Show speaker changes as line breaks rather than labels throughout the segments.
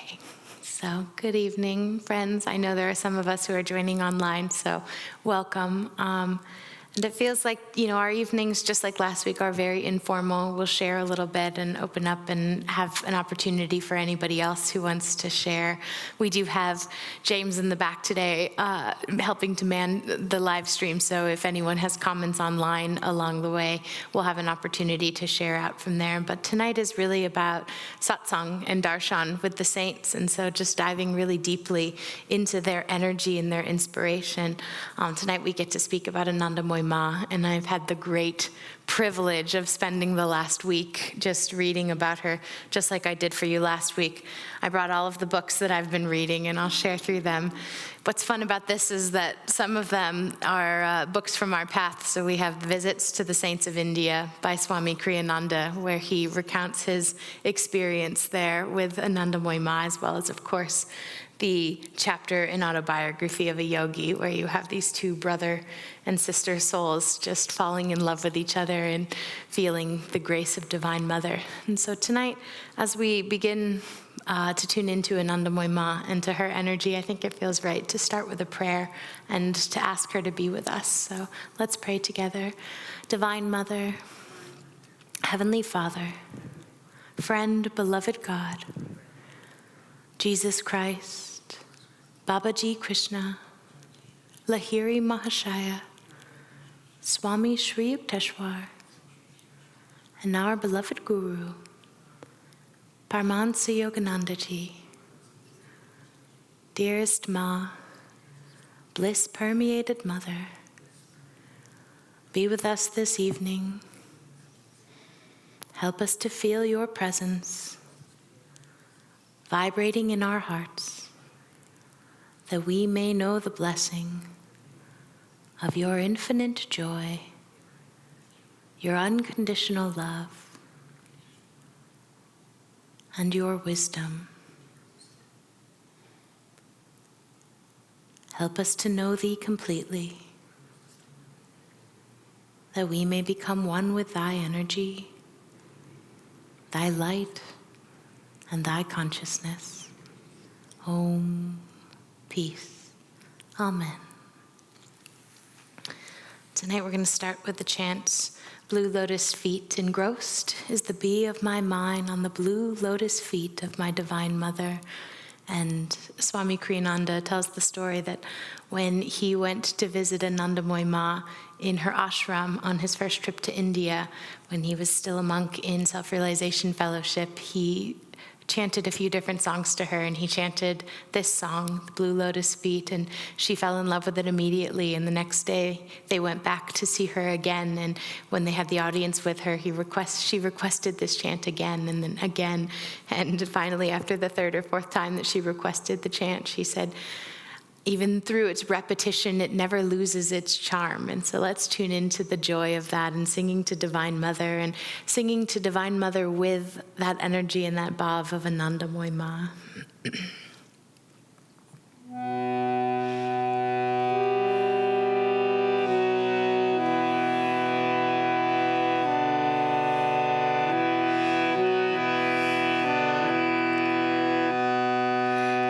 Okay, so good evening, friends. I know there are some of us who are joining online, so welcome. And it feels like, our evenings, just like last week, are very informal. We'll share a little bit and open up and have an opportunity for anybody else who wants to share. We do have James in the back today helping to man the live stream, so if anyone has comments online along the way, we'll have an opportunity to share out from there. But tonight is really about satsang and darshan with the saints, and so just diving really deeply into their energy and their inspiration. Tonight we get to speak about Anandamayi Ma, and I've had the great privilege of spending the last week just reading about her, just like I did for you last week. I brought all of the books that I've been reading, and I'll share through them. What's fun about this is that some of them are books from our path. So we have Visits to the Saints of India by Swami Kriyananda, where he recounts his experience there with Anandamayi Ma, as well as, of course, the chapter in Autobiography of a Yogi, where you have these two brother and sister souls just falling in love with each other and feeling the grace of Divine Mother. And so tonight, as we begin to tune into Anandamayi Ma and to her energy, I think it feels right to start with a prayer and to ask her to be with us. So let's pray together. Divine Mother, Heavenly Father, friend, beloved God, Jesus Christ, Babaji Krishna, Lahiri Mahashaya, Swami Sri Yukteswar, and our beloved Guru, Paramhansa Yogananda ji. Dearest Ma, bliss-permeated Mother, be with us this evening. Help us to feel your presence vibrating in our hearts, that we may know the blessing of your infinite joy, your unconditional love, and your wisdom. Help us to know thee completely, that we may become one with thy energy, thy light, and thy consciousness. Om. Peace. Amen. Tonight we're going to start with the chant, Blue Lotus Feet. Engrossed is the bee of my mind on the blue lotus feet of my Divine Mother. And Swami Kriyananda tells the story that when he went to visit Anandamayi Ma in her ashram on his first trip to India, when he was still a monk in Self-Realization Fellowship, he chanted a few different songs to her, and he chanted this song, Blue Lotus Feet, and she fell in love with it immediately. And the next day they went back to see her again, and when they had the audience with her, she requested this chant again and then again, and finally after the third or fourth time that she requested the chant, she said, even through its repetition, it never loses its charm. And so let's tune into the joy of that and singing to Divine Mother, and singing to Divine Mother with that energy and that bhav of Anandamayi Ma.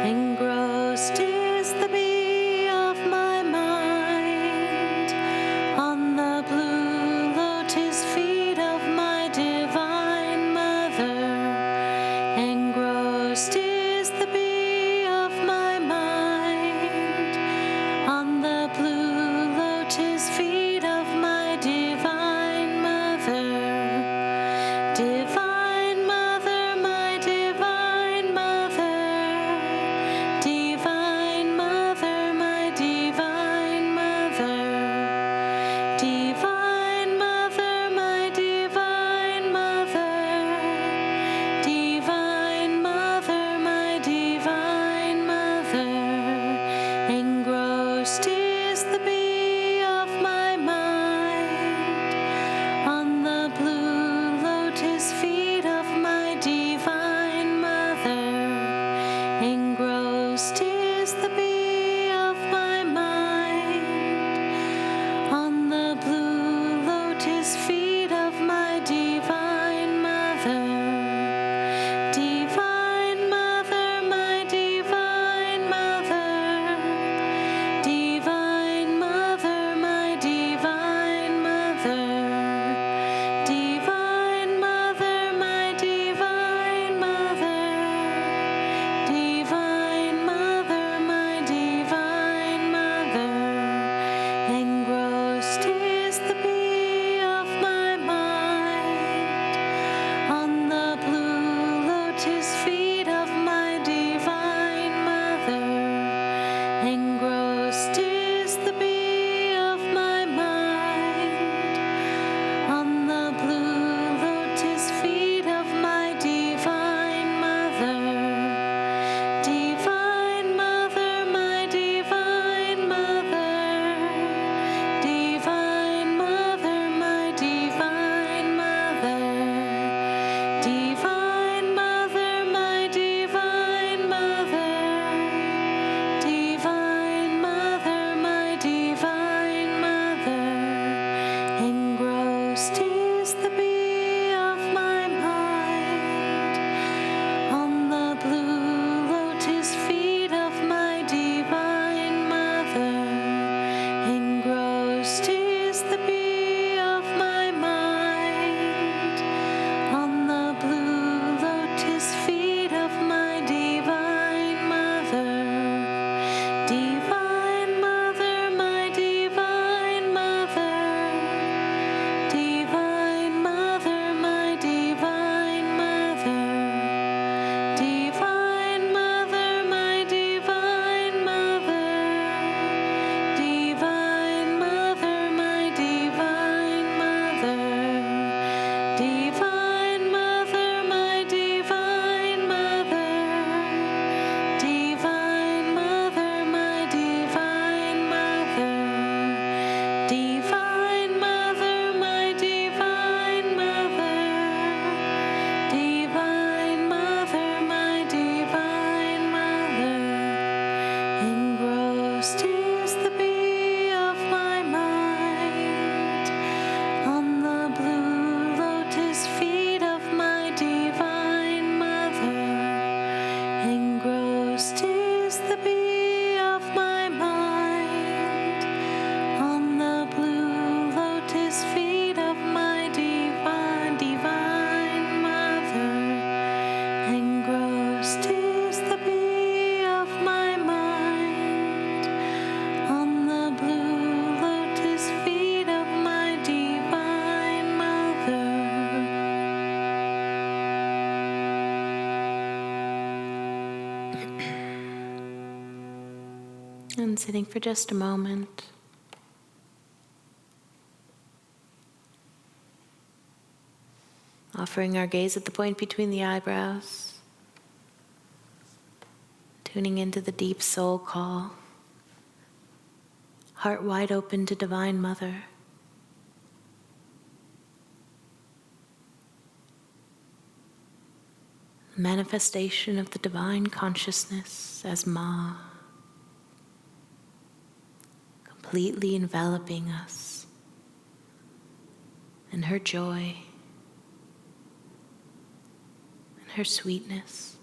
Engrossed is the bee of my mind on the blue lotus feet of my Divine Mother. Engrossed is the bee of my mind lotus feet of my divine mother. Divine mother, my divine mother. Divine mother, my divine mother. Divine mother, my divine mother. Divine mother, my divine mother. Engrossed is the bee of my mind on the blue lotus feet of my divine mother. Engrossed is the bee of my mind on the blue lotus feet of my divine mother. Divine mother, my divine mother. Divine mother, my divine mother. Divine mother, my divine mother. Divine mother, my divine mother. Divine mother, my divine mother. Divine mother, my divine mother. Divine mother, my divine mother. Divine mother, my divine mother. Engrossed is the bee of my mind on the blue lotus feet of my divine mother. Engrossed is the bee of my mind on the blue lotus feet of my divine mother. Engrossed is the bee of my mind on the blue lotus feet of my divine mother. And sitting for just a moment. Offering our gaze at the point between the eyebrows. Tuning into the deep soul call. Heart wide open to Divine Mother. The manifestation of the divine consciousness as Ma. Completely enveloping us in her joy and her sweetness.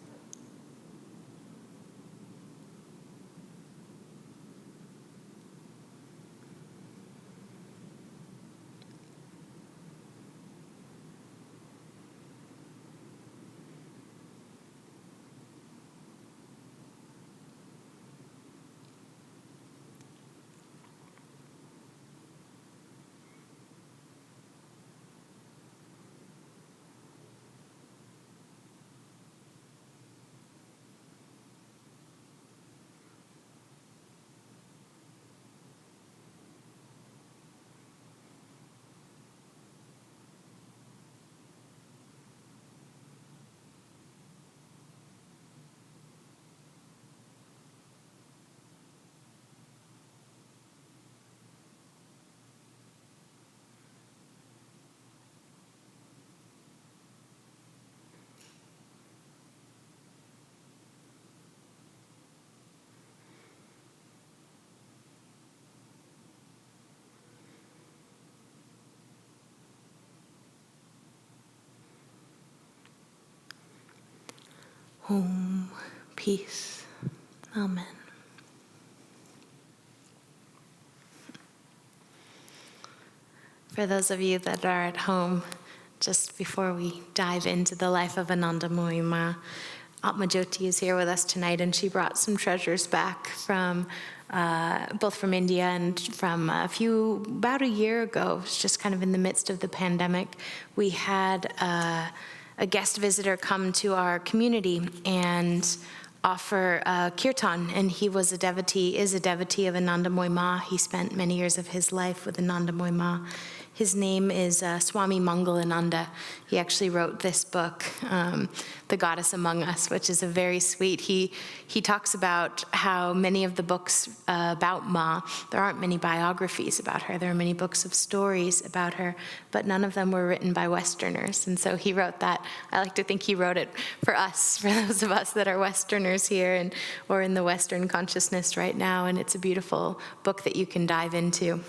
Om, peace. Amen. For those of you that are at home, just before we dive into the life of Anandamayi Ma, Atma Jyoti is here with us tonight, and she brought some treasures back from both from India and from about a year ago. It was just kind of in the midst of the pandemic. We had a guest visitor come to our community and offer kirtan, and he is a devotee of Anandamayi Ma. He spent many years of his life with Anandamayi Ma. His name is Swami Ananda. He actually wrote this book, The Goddess Among Us, which is a very sweet. He talks about how many of the books about Ma, there aren't many biographies about her. There are many books of stories about her, but none of them were written by Westerners. And so he wrote that. I like to think he wrote it for us, for those of us that are Westerners here or in the Western consciousness right now. And it's a beautiful book that you can dive into.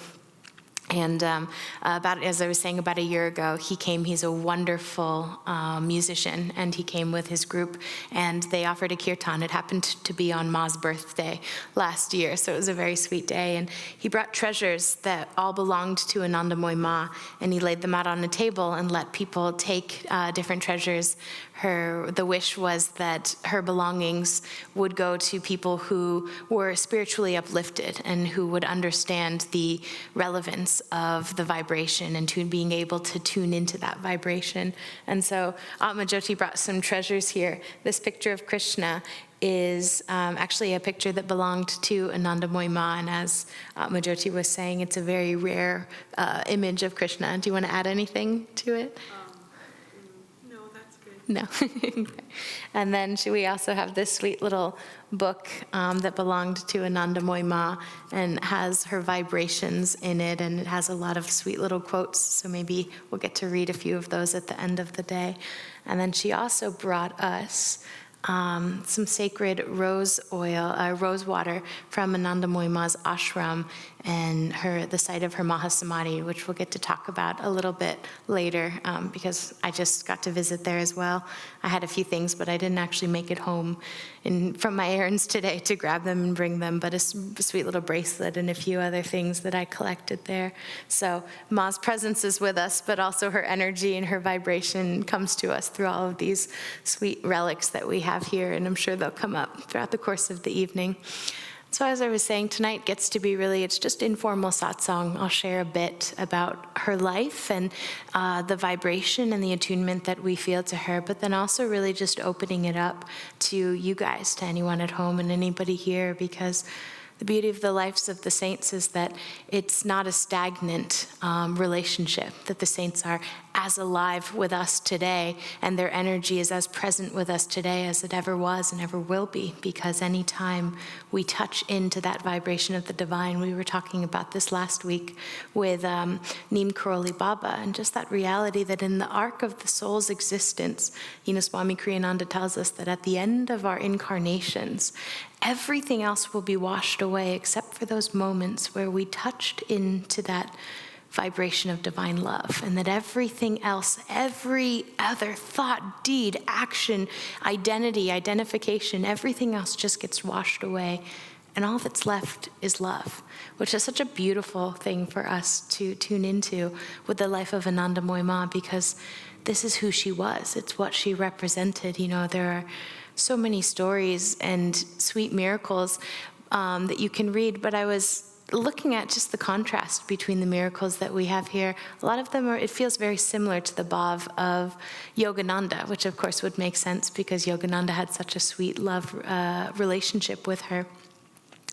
And as I was saying, about a year ago, he came. He's a wonderful musician, and he came with his group, and they offered a kirtan. It happened to be on Ma's birthday last year, so it was a very sweet day. And he brought treasures that all belonged to Anandamayi Ma, and he laid them out on a table and let people take different treasures. The wish was that her belongings would go to people who were spiritually uplifted and who would understand the relevance of the vibration and being able to tune into that vibration. And so Atma Jyoti brought some treasures here. This picture of Krishna is actually a picture that belonged to Anandamayi Ma, and as Atma Jyoti was saying, it's a very rare image of Krishna. Do you want to add anything to it? No. And then we also have this sweet little book that belonged to Anandamayi Ma and has her vibrations in it, and it has a lot of sweet little quotes, so maybe we'll get to read a few of those at the end of the day. And then she also brought us some sacred rose water from Anandamayi Ma's ashram and the site of her Mahasamadhi, which we'll get to talk about a little bit later, because I just got to visit there as well. I had a few things, but I didn't actually make it home from my errands today to grab them and bring them, but a sweet little bracelet and a few other things that I collected there. So Ma's presence is with us, but also her energy and her vibration comes to us through all of these sweet relics that we have here, and I'm sure they'll come up throughout the course of the evening. So as I was saying, tonight gets to be it's just informal satsang. I'll share a bit about her life and the vibration and the attunement that we feel to her, but then also really just opening it up to you guys, to anyone at home and anybody here, because the beauty of the lives of the saints is that it's not a stagnant relationship, that the saints are as alive with us today, and their energy is as present with us today as it ever was and ever will be, because anytime we touch into that vibration of the divine, we were talking about this last week with Neem Karoli Baba, and just that reality that in the arc of the soul's existence, Swami Kriyananda tells us that at the end of our incarnations, everything else will be washed away except for those moments where we touched into that vibration of divine love, and that everything else, every other thought, deed, action, identity, identification, everything else just gets washed away, and all that's left is love, which is such a beautiful thing for us to tune into with the life of Anandamayi Ma, because this is who she was. It's what she represented. There are so many stories and sweet miracles that you can read, but I was looking at just the contrast between the miracles that we have here. A lot of them it feels very similar to the bhav of Yogananda, which of course would make sense because Yogananda had such a sweet love relationship with her.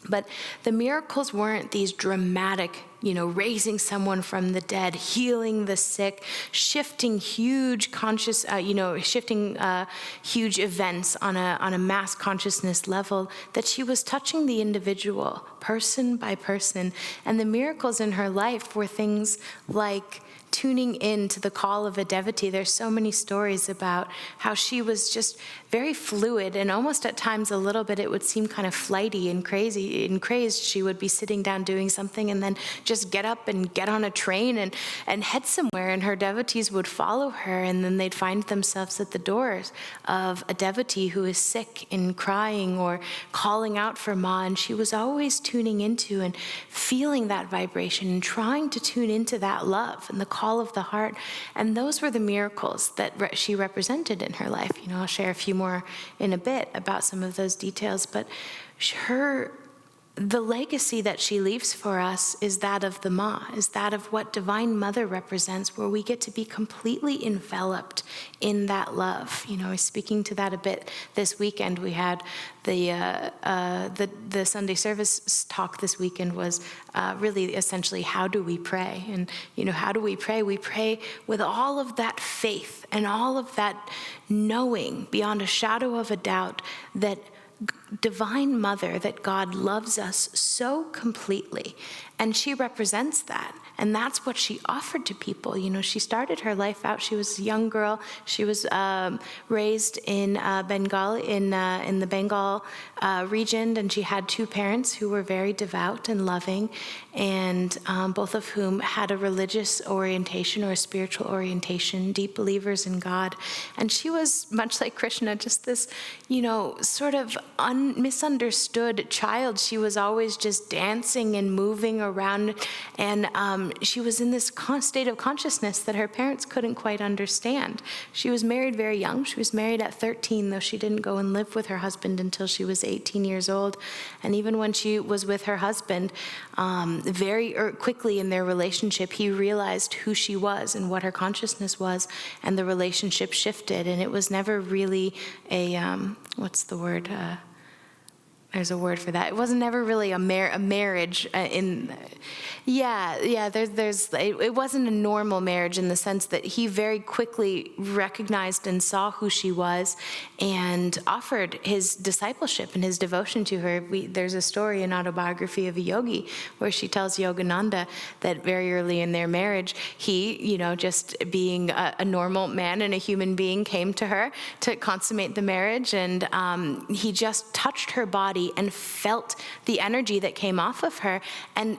But the miracles weren't these dramatic, raising someone from the dead, healing the sick, shifting huge huge events on a mass consciousness level, that she was touching the individual, person by person. And the miracles in her life were things like tuning in to the call of a devotee. There's so many stories about how she was just very fluid, and almost at times a little bit, it would seem kind of flighty and crazed. She would be sitting down doing something and then just get up and get on a train and head somewhere, and her devotees would follow her, and then they'd find themselves at the doors of a devotee who is sick and crying or calling out for Ma, and she was always tuning into and feeling that vibration and trying to tune into that love and the call of the heart. And those were the miracles that she represented in her life. I'll share a few more in a bit about some of those details, but the legacy that she leaves for us is that of the Ma, is that of what Divine Mother represents, where we get to be completely enveloped in that love. I was speaking to that a bit this weekend. We had the Sunday service talk this weekend was really essentially, how do we pray? And, how do we pray? We pray with all of that faith and all of that knowing beyond a shadow of a doubt that Divine Mother, that God loves us so completely, and she represents that. And that's what she offered to people. She started her life out. She was a young girl. She was raised in Bengal, in the Bengal region, and she had two parents who were very devout and loving, and both of whom had a religious orientation or a spiritual orientation, deep believers in God. And she was, much like Krishna, just this, sort of misunderstood child. She was always just dancing and moving around, and she was in this state of consciousness that her parents couldn't quite understand. She was married very young. She was married at 13, though she didn't go and live with her husband until she was 18 years old. And even when she was with her husband, very quickly in their relationship, he realized who she was and what her consciousness was, and the relationship shifted. And it was never really a, what's the word? There's a word for that. It wasn't ever really a marriage it wasn't a normal marriage in the sense that he very quickly recognized and saw who she was and offered his discipleship and his devotion to her. There's a story, an autobiography of a yogi, where she tells Yogananda that very early in their marriage, he, just being a normal man and a human being, came to her to consummate the marriage, and he just touched her body and felt the energy that came off of her, and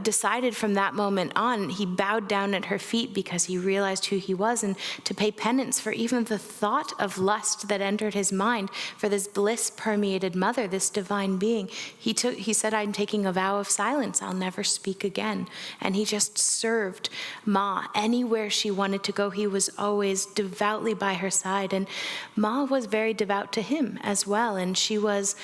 decided from that moment on, he bowed down at her feet because he realized who he was, and to pay penance for even the thought of lust that entered his mind for this bliss-permeated mother, this divine being. He said, I'm taking a vow of silence. I'll never speak again. And he just served Ma anywhere she wanted to go. He was always devoutly by her side. And Ma was very devout to him as well. And she was,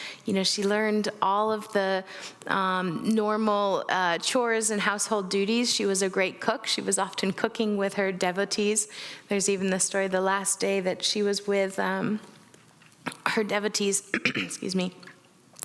she learned all of the normal chores and household duties. She was a great cook. She was often cooking with her devotees. There's even the story the last day that she was with her devotees, excuse me,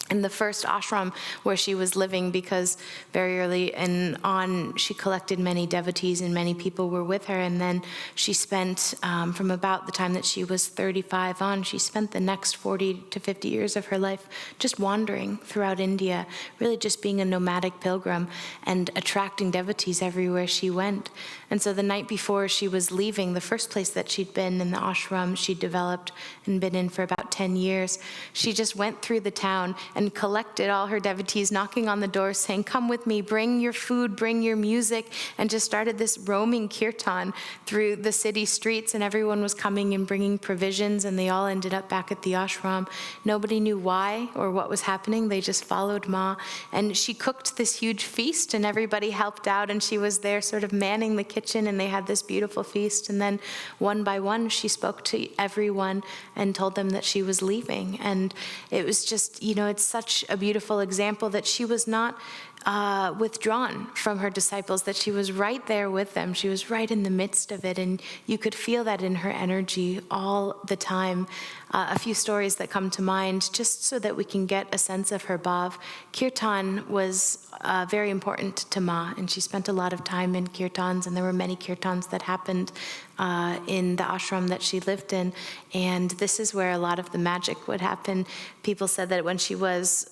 in the first ashram where she was living, because very early on she collected many devotees and many people were with her. And then she spent, from about the time that she was 35 on, she spent the next 40 to 50 years of her life just wandering throughout India, really just being a nomadic pilgrim and attracting devotees everywhere she went. And so the night before she was leaving, the first place that she'd been in the ashram she'd developed and been in for about 10 years, she just went through the town and collected all her devotees, knocking on the door, saying, come with me, bring your food, bring your music, and just started this roaming kirtan through the city streets, and everyone was coming and bringing provisions, and they all ended up back at the ashram. Nobody knew why or what was happening. They just followed Ma, and she cooked this huge feast, and everybody helped out, and she was there sort of manning the kitchen, and they had this beautiful feast. And then one by one, she spoke to everyone and told them that she was leaving. And it was just, it's such a beautiful example that she was not withdrawn from her disciples, that she was right there with them. She was right in the midst of it, and you could feel that in her energy all the time. A few stories that come to mind, just so that we can get a sense of her bhav. Kirtan was very important to Ma, and she spent a lot of time in kirtans, and there were many kirtans that happened in the ashram that she lived in, and this is where a lot of the magic would happen. People said that when she was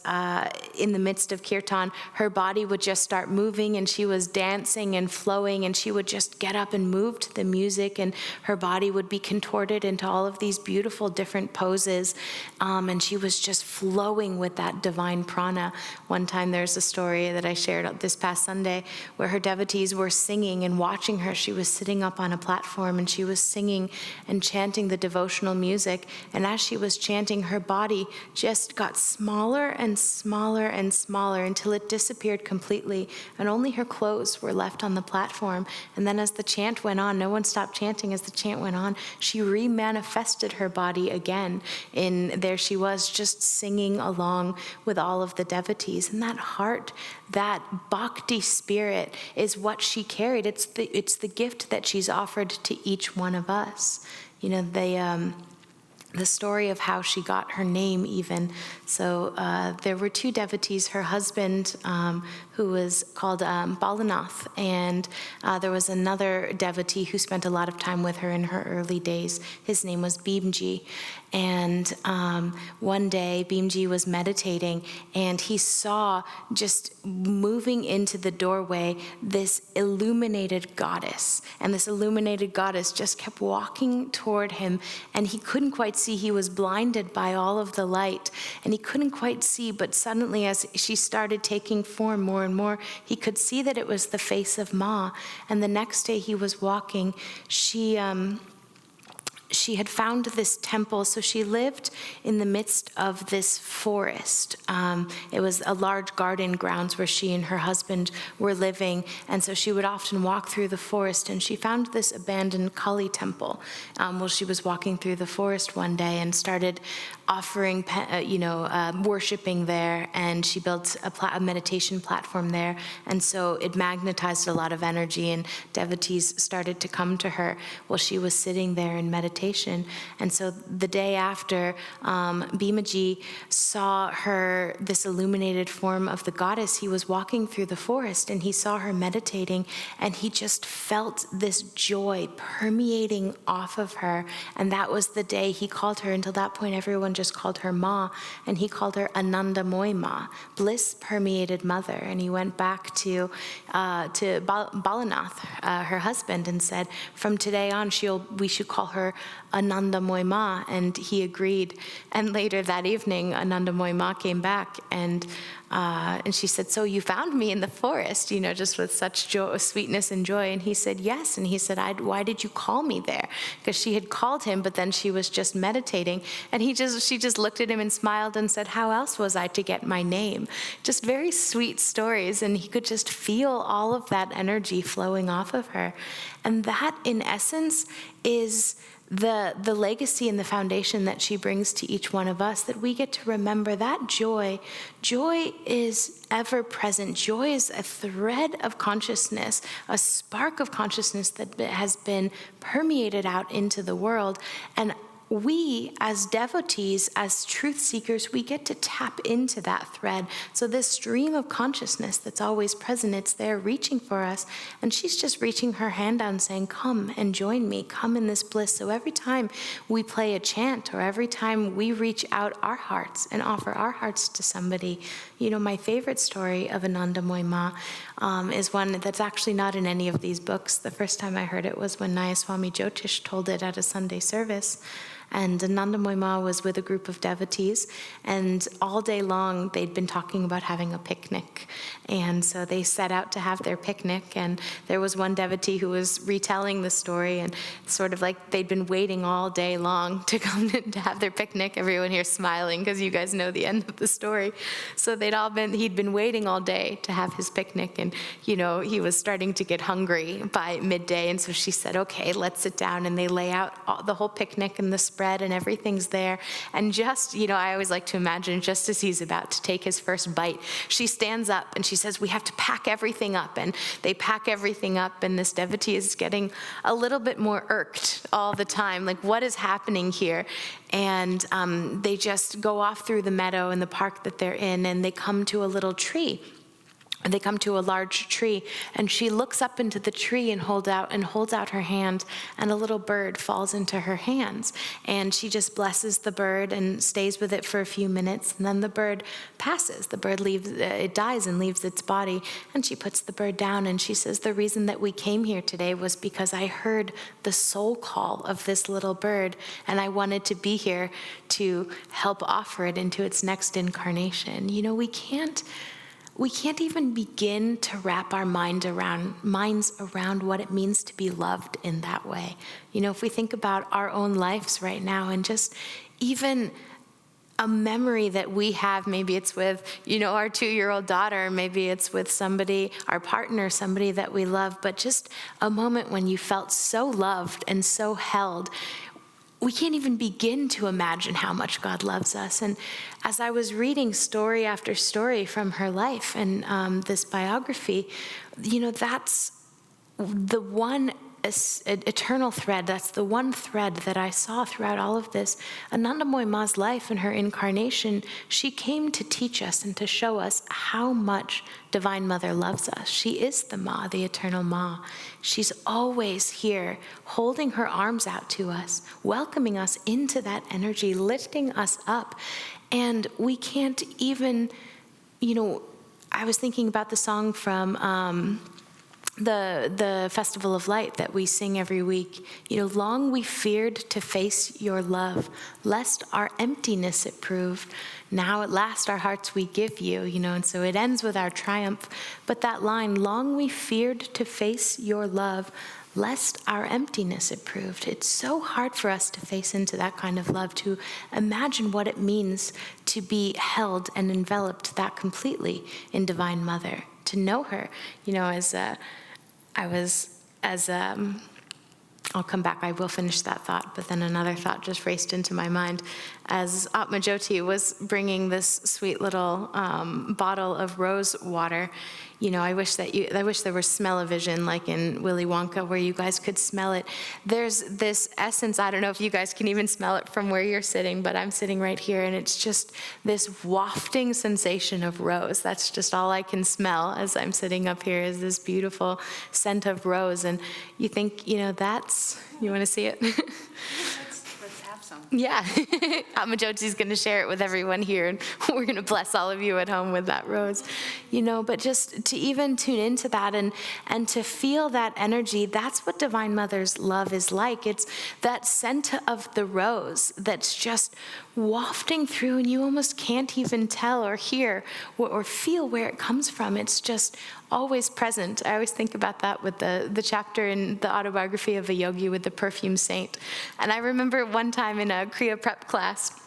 in the midst of kirtan, her body would just start moving, and she was dancing and flowing, and she would just get up and move to the music, and her body would be contorted into all of these beautiful different poses, and she was just flowing with that divine prana. One time there's a story that I shared this past Sunday where her devotees were singing and watching her. She was sitting up on a platform, and she was singing and chanting the devotional music, and as she was chanting, her body just got smaller and smaller and smaller until it disappeared disappeared completely, and only her clothes were left on the platform. And then as the chant went on, no one stopped chanting. As the chant went on, she remanifested her body again. And there she was, just singing along with all of the devotees. And that heart, that bhakti spirit is what she carried. It's the gift that she's offered to each one of us. The story of how she got her name even. So there were two devotees, her husband, who was called Balanath, and there was another devotee who spent a lot of time with her in her early days. His name was Bhimji. And one day, Bhimji was meditating, and he saw, just moving into the doorway, this illuminated goddess. And this illuminated goddess just kept walking toward him, and he couldn't quite see. He was blinded by all of the light, and he couldn't quite see, but suddenly as she started taking form more and more, he could see that it was the face of Ma. And the next day he was walking, she had found this temple. So she lived in the midst of this forest. It was a large garden grounds where she and her husband were living. And so she would often walk through the forest, and she found this abandoned Kali temple while she was walking through the forest one day, and started offering, worshiping there. And she built a meditation platform there. And so it magnetized a lot of energy, and devotees started to come to her while she was sitting there in meditation. And so the day after, Bhimaji saw her, this illuminated form of the goddess. He was walking through the forest, and he saw her meditating, and he just felt this joy permeating off of her. And that was the day he called her. Until that point, everyone just called her Ma, and he called her Anandamayi Ma, bliss-permeated mother. And he went back to Balanath, her husband, and said, from today on, we should call her Anandamayi Ma, and he agreed. And later that evening, Anandamayi Ma came back, and she said, so you found me in the forest, just with such joy, sweetness and joy. And he said, yes. And he said, why did you call me there? Because she had called him, but then she was just meditating. And she just looked at him and smiled and said, how else was I to get my name? Just very sweet stories. And he could just feel all of that energy flowing off of her. And that, in essence, is the legacy and the foundation that she brings to each one of us, that we get to remember that joy is ever present. Joy is a thread of consciousness, a spark of consciousness that has been permeated out into the world. And we, as devotees, as truth seekers, we get to tap into that thread. So this stream of consciousness that's always present, it's there reaching for us. And she's just reaching her hand down saying, come and join me, come in this bliss. So every time we play a chant, or every time we reach out our hearts and offer our hearts to somebody, my favorite story of Anandamayi Ma is one that's actually not in any of these books. The first time I heard it was when Naya Swami Jyotish told it at a Sunday service. And Anandamayi Ma was with a group of devotees, and all day long they'd been talking about having a picnic. And so they set out to have their picnic, and there was one devotee who was retelling the story, and sort of like they'd been waiting all day long to come to have their picnic. Everyone here smiling because you guys know the end of the story. So he'd been waiting all day to have his picnic, and he was starting to get hungry by midday. And so she said, okay, let's sit down. And they lay out the whole picnic and the spread, and everything's there. And just, I always like to imagine, just as he's about to take his first bite, she stands up and she says, we have to pack everything up. And they pack everything up, and this devotee is getting a little bit more irked all the time. Like, what is happening here? And they just go off through the meadow in the park that they're in, and they come to a little tree. They come to a large tree, and she looks up into the tree and holds out her hand, and a little bird falls into her hands. And she just blesses the bird and stays with it for a few minutes, and then the bird passes. The bird it dies and leaves its body, and she puts the bird down, and she says, the reason that we came here today was because I heard the soul call of this little bird, and I wanted to be here to help offer it into its next incarnation. We can't even begin to wrap our minds around what it means to be loved in that way. If we think about our own lives right now, and just even a memory that we have. Maybe it's with, our 2-year-old daughter, maybe it's with somebody, our partner, somebody that we love, but just a moment when you felt so loved and so held. We can't even begin to imagine how much God loves us. And as I was reading story after story from her life and this biography, that's the one eternal thread. That's the one thread that I saw throughout all of this. Anandamayi Ma's life and her incarnation, she came to teach us and to show us how much Divine Mother loves us. She is the Ma, the eternal Ma. She's always here, holding her arms out to us, welcoming us into that energy, lifting us up. And we can't even, I was thinking about the song from the Festival of Light that we sing every week. Long we feared to face your love, lest our emptiness it proved. Now at last our hearts we give you, and so it ends with our triumph. But that line, long we feared to face your love, lest our emptiness it proved. It's so hard for us to face into that kind of love, to imagine what it means to be held and enveloped that completely in Divine Mother, to know her, I'll come back, I will finish that thought, but then another thought just raced into my mind. As Atma Jyoti was bringing this sweet little bottle of rose water, I wish there was smell-o-vision like in Willy Wonka where you guys could smell it. There's this essence, I don't know if you guys can even smell it from where you're sitting, but I'm sitting right here, and it's just this wafting sensation of rose. That's just all I can smell as I'm sitting up here, is this beautiful scent of rose. And you think, you want to see it?
Let's have some.
Yeah. Atma Jyoti's going to share it with everyone here, and we're going to bless all of you at home with that rose. But just to even tune into that and to feel that energy, that's what Divine Mother's love is like. It's that scent of the rose that's just wafting through, and you almost can't even tell or hear or feel where it comes from. It's just always present. I always think about that with the chapter in the autobiography of a yogi with the perfume saint. And I remember one time in a Kriya prep class,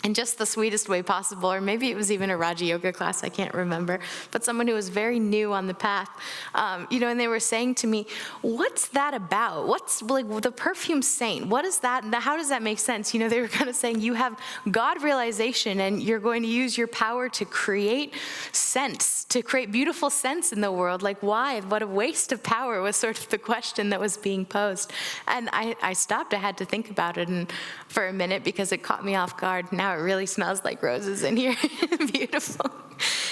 in just the sweetest way possible, or maybe it was even a Raja Yoga class, I can't remember, but someone who was very new on the path, and they were saying to me, what's that about? What's like the perfume saint? What is that? How does that make sense? They were kind of saying you have God realization and you're going to use your power to create sense, to create beautiful sense in the world. Like why? What a waste of power was sort of the question that was being posed. And I stopped, I had to think about it for a minute because it caught me off guard. Now it really smells like roses in here. Beautiful.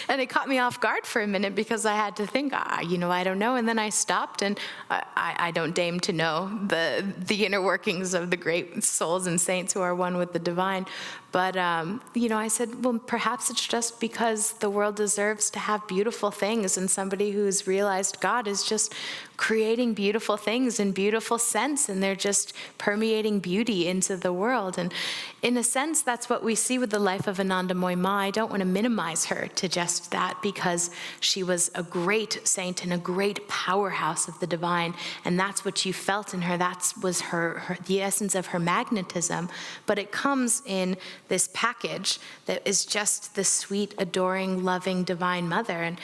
And it caught me off guard for a minute because I had to think, I don't know. And then I stopped, and I don't deign to know the inner workings of the great souls and saints who are one with the divine. But, I said, well, perhaps it's just because the world deserves to have beautiful things, and somebody who's realized God is just creating beautiful things in beautiful sense, and they're just permeating beauty into the world. And in a sense, that's what we see with the life of Anandamayi Ma. I don't want to minimize her to just that, because she was a great saint and a great powerhouse of the divine, and that's what you felt in her. That was the essence of her magnetism. But it comes in this package that is just the sweet, adoring, loving Divine Mother. And,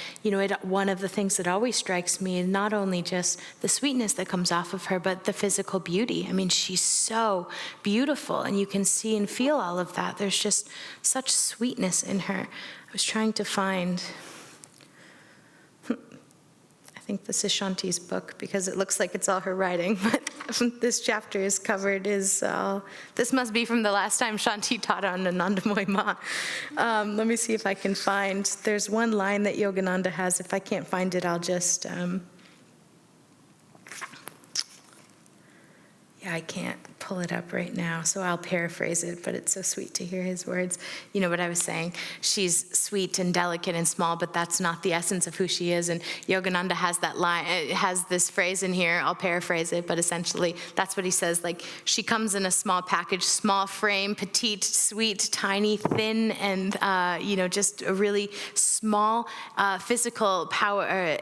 one of the things that always strikes me is not only just the sweetness that comes off of her, but the physical beauty. I mean, she's so beautiful, and you can see and feel all of that. There's just such sweetness in her. I was trying to find, I think this is Shanti's book, because it looks like it's all her writing, but this chapter is covered, this must be from the last time Shanti taught on Anandamayi Ma. Let me see if I can find, there's one line that Yogananda has. If I can't find it, I'll just, I can't pull it up right now, so I'll paraphrase it, but it's so sweet to hear his words. You know what I was saying? She's sweet and delicate and small, but that's not the essence of who she is. And Yogananda has that line, it has this phrase in here, I'll paraphrase it, but essentially that's what he says, like, she comes in a small package, small frame, petite, sweet, tiny, thin, and, just a really small physical power,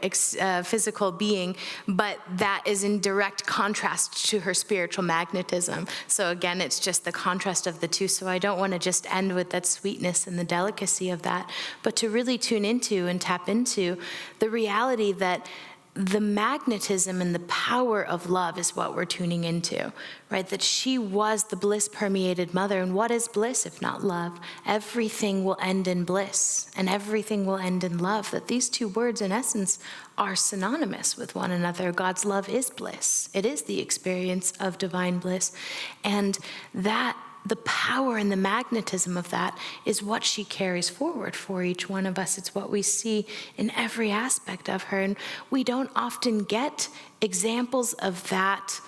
physical being, but that is in direct contrast to her spiritual magnetism. magnetism. So again, it's just the contrast of the two. So I don't want to just end with that sweetness and the delicacy of that, but to really tune into and tap into the reality that the magnetism and the power of love is what we're tuning into, right? That she was the bliss-permeated mother. And what is bliss if not love? Everything will end in bliss, and everything will end in love. That these two words, in essence, are synonymous with one another. God's love is bliss. It is the experience of divine bliss. And that the power and the magnetism of that is what she carries forward for each one of us. It's what we see in every aspect of her. And we don't often get examples of that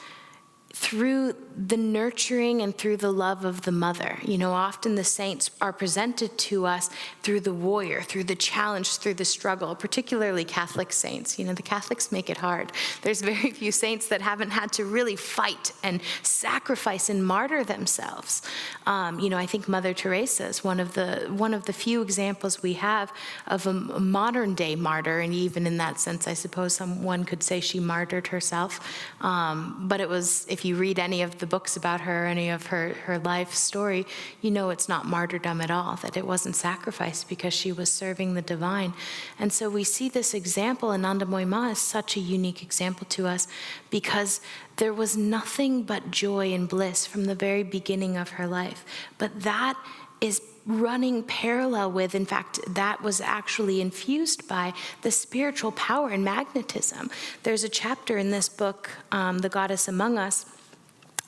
through the nurturing and through the love of the mother. Often the saints are presented to us through the warrior, through the challenge, through the struggle, particularly Catholic saints. The Catholics make it hard. There's very few saints that haven't had to really fight and sacrifice and martyr themselves. I think Mother Teresa is one of the few examples we have of a modern day martyr, and even in that sense, I suppose someone could say she martyred herself. But it was, if you read any of the books about her, any of her life story, it's not martyrdom at all, that it wasn't sacrifice because she was serving the divine. And so we see this example, Anandamayi Ma is such a unique example to us because there was nothing but joy and bliss from the very beginning of her life. But that is running parallel with, in fact, that was actually infused by the spiritual power and magnetism. There's a chapter in this book, The Goddess Among Us,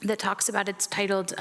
that talks about, it's titled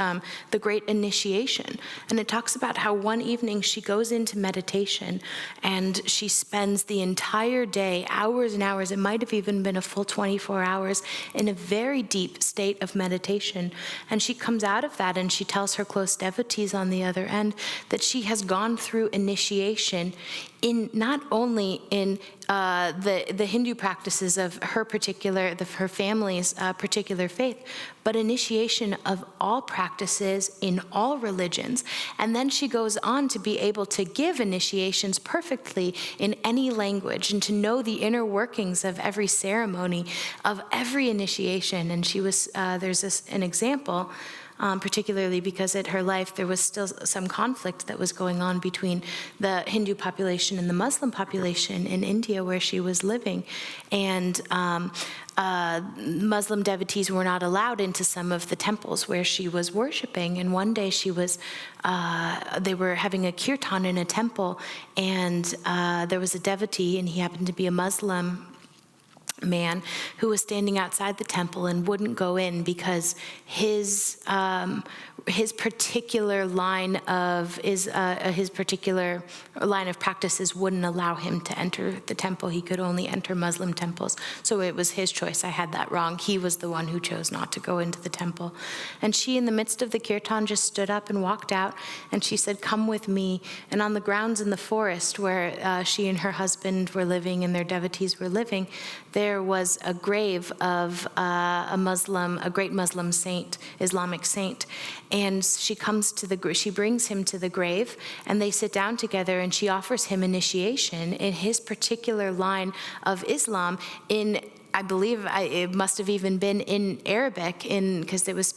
The Great Initiation. And it talks about how one evening she goes into meditation and she spends the entire day, hours and hours, it might have even been a full 24 hours, in a very deep state of meditation. And she comes out of that and she tells her close devotees on the other end that she has gone through initiation in not only in the Hindu practices of her family's particular faith, but initiation of all practices in all religions. And then she goes on to be able to give initiations perfectly in any language and to know the inner workings of every ceremony, of every initiation. And she was, there's an example, particularly because in her life there was still some conflict that was going on between the Hindu population and the Muslim population in India where she was living. And Muslim devotees were not allowed into some of the temples where she was worshiping. And one day they were having a kirtan in a temple, and there was a devotee, and he happened to be a Muslim man who was standing outside the temple and wouldn't go in because his particular line of practices wouldn't allow him to enter the temple. He could only enter Muslim temples. So it was his choice. I had that wrong. He was the one who chose not to go into the temple. And she, in the midst of the kirtan, just stood up and walked out, and she said, "Come with me." And on the grounds in the forest where she and her husband were living and their devotees were living, there was a grave of a great Muslim saint, Islamic saint. And she brings him to the grave, and they sit down together, and she offers him initiation in his particular line of Islam in, I believe it must have even been in Arabic, because it was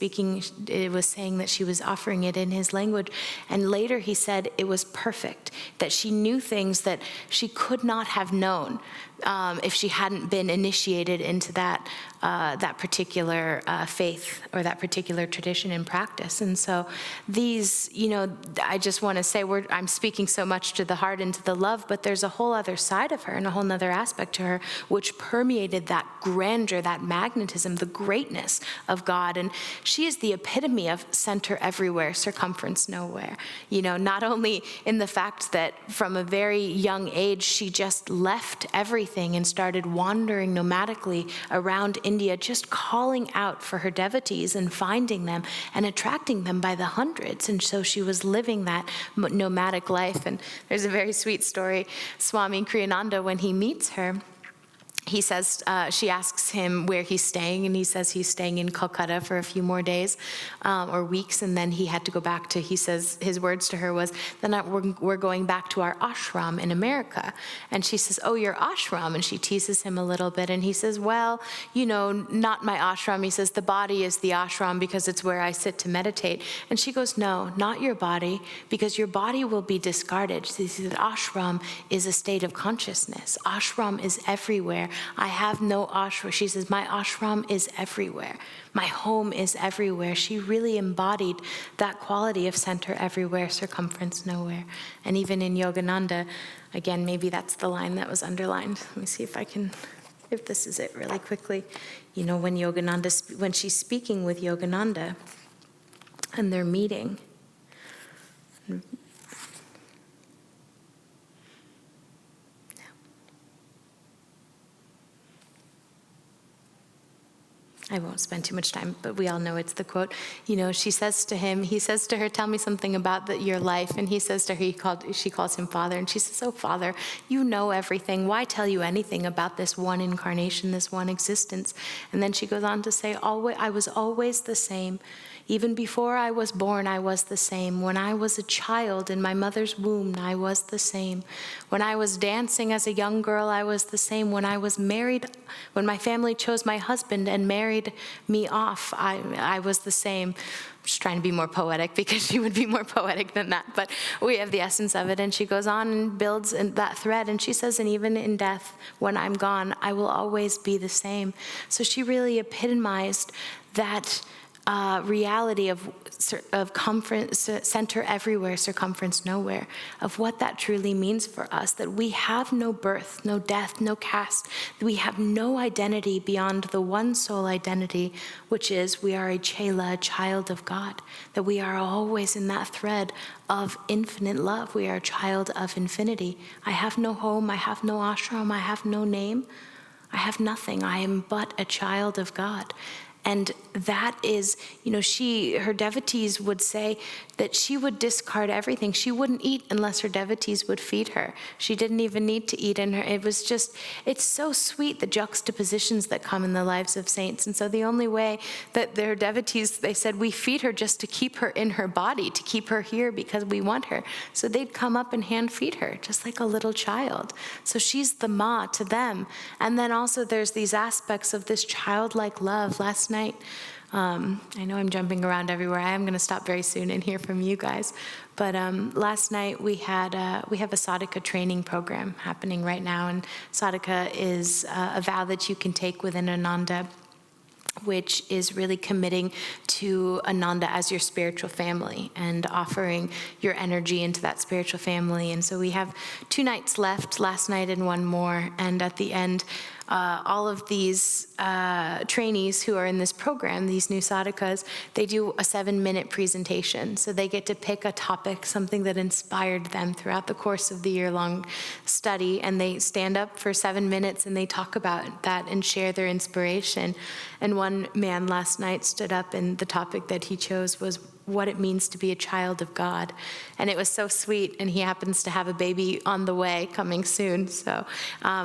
saying that she was offering it in his language. And later he said it was perfect, that she knew things that she could not have known if she hadn't been initiated into that particular faith or that particular tradition and practice. And so these, I just want to say I'm speaking so much to the heart and to the love, but there's a whole other side of her and a whole other aspect to her which permeated that grandeur, that magnetism, the greatness of God. And she is the epitome of center everywhere, circumference nowhere. Not only in the fact that from a very young age, she just left everything and started wandering nomadically around India, just calling out for her devotees and finding them and attracting them by the hundreds. And so she was living that nomadic life. And there's a very sweet story. Swami Kriyananda, when he meets her, he says, she asks him where he's staying, and he says he's staying in Calcutta for a few more days or weeks, and then he had to go back to, he says, his words to her was, then we're going back to our ashram in America. And she says, oh, your ashram? And she teases him a little bit, and he says, well, not my ashram. He says, the body is the ashram because it's where I sit to meditate. And she goes, no, not your body, because your body will be discarded. She says, ashram is a state of consciousness. Ashram is everywhere. I have no ashram. She says, my ashram is everywhere. My home is everywhere. She really embodied that quality of center everywhere, circumference nowhere. And even in Yogananda, again, maybe that's the line that was underlined. Let me see if this is it really quickly. When she's speaking with Yogananda and they're meeting, I won't spend too much time, but we all know it's the quote. She says to him, he says to her, tell me something about your life. And he says to her, she calls him Father. And she says, oh, Father, you know everything. Why tell you anything about this one incarnation, this one existence? And then she goes on to say, I was always the same. Even before I was born, I was the same. When I was a child in my mother's womb, I was the same. When I was dancing as a young girl, I was the same. When I was married, when my family chose my husband and married me off, I was the same. I'm just trying to be more poetic because she would be more poetic than that, but we have the essence of it. And she goes on and builds that thread, and she says, and even in death, when I'm gone, I will always be the same. So she really epitomized that reality of center everywhere, circumference nowhere, of what that truly means for us, that we have no birth, no death, no caste, that we have no identity beyond the one soul identity, which is we are a chela, a child of God, that we are always in that thread of infinite love. We are a child of infinity. I have no home, I have no ashram, I have no name, I have nothing. I am but a child of God. And that is, her devotees would say that she would discard everything. She wouldn't eat unless her devotees would feed her. She didn't even need to eat in her. It's so sweet, the juxtapositions that come in the lives of saints. And so the only way that their devotees, they said, we feed her just to keep her in her body, to keep her here because we want her. So they'd come up and hand feed her, just like a little child. So she's the ma to them. And then also there's these aspects of this childlike love. Last night, I know I'm jumping around everywhere. I am going to stop very soon and hear from you guys. But last night we have a sadhaka training program happening right now, and sadhaka is a vow that you can take within Ananda, which is really committing to Ananda as your spiritual family and offering your energy into that spiritual family. And so we have 2 nights left, last night and one more, and at the end, all of these trainees who are in this program, these new sadhakas, they do a 7-minute presentation. So they get to pick a topic, something that inspired them throughout the course of the year-long study, and they stand up for 7 minutes and they talk about that and share their inspiration. And one man last night stood up, and the topic that he chose was what it means to be a child of God. And it was so sweet, and he happens to have a baby on the way coming soon. So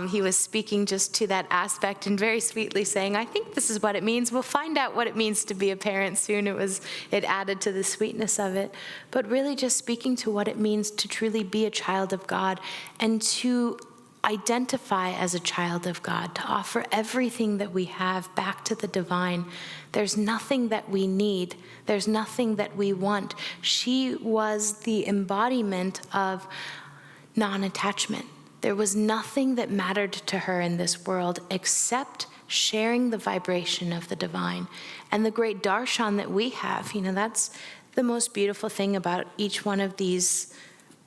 he was speaking just to that aspect and very sweetly saying, I think this is what it means. We'll find out what it means to be a parent soon. It added to the sweetness of it. But really just speaking to what it means to truly be a child of God and to identify as a child of God, to offer everything that we have back to the divine. There's nothing that we need. There's nothing that we want. She was the embodiment of non-attachment. There was nothing that mattered to her in this world except sharing the vibration of the divine. And the great darshan that we have, that's the most beautiful thing about each one of these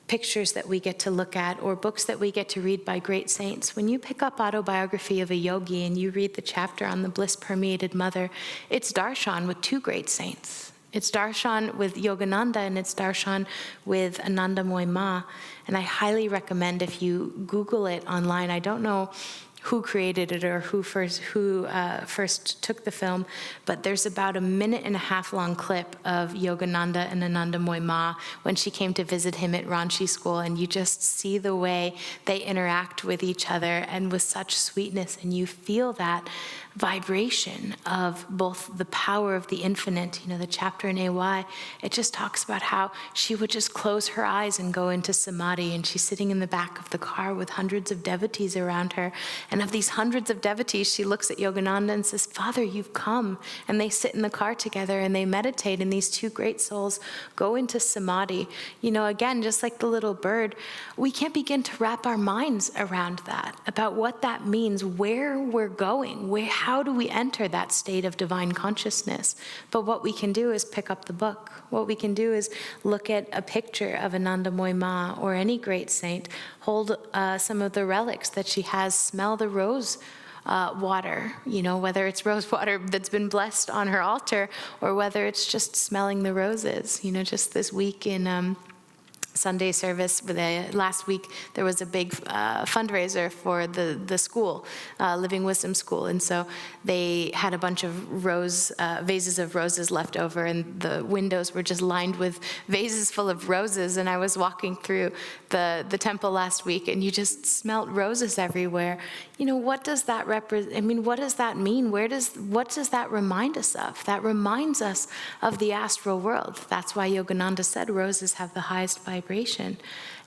pictures that we get to look at or books that we get to read by great saints. When you pick up Autobiography of a Yogi and you read the chapter on the bliss-permeated mother, it's darshan with 2 great saints. It's darshan with Yogananda and it's darshan with Anandamayi Ma. And I highly recommend if you Google it online. I don't know who created it or who first took the film, but there's about a 1.5-minute long clip of Yogananda and Anandamayi Ma when she came to visit him at Ranchi school, and you just see the way they interact with each other and with such sweetness, and you feel that vibration of both the power of the infinite. The chapter in AY, it just talks about how she would just close her eyes and go into samadhi, and she's sitting in the back of the car with hundreds of devotees around her. And of these hundreds of devotees, she looks at Yogananda and says, "Father, you've come." And they sit in the car together and they meditate, and these two great souls go into samadhi. Again, just like the little bird, we can't begin to wrap our minds around that, about what that means, where we're going, how do we enter that state of divine consciousness? But what we can do is pick up the book. What we can do is look at a picture of Anandamayi Ma or any great saint, hold some of the relics that she has, smell the rose water, whether it's rose water that's been blessed on her altar or whether it's just smelling the roses. Just this week in Sunday service, last week, there was a big fundraiser for the school, Living Wisdom School. And so they had a bunch of vases of roses left over, and the windows were just lined with vases full of roses. And I was walking through the temple last week, and you just smelt roses everywhere. What does that represent? What does that mean? What does that remind us of? That reminds us of the astral world. That's why Yogananda said roses have the highest vibration.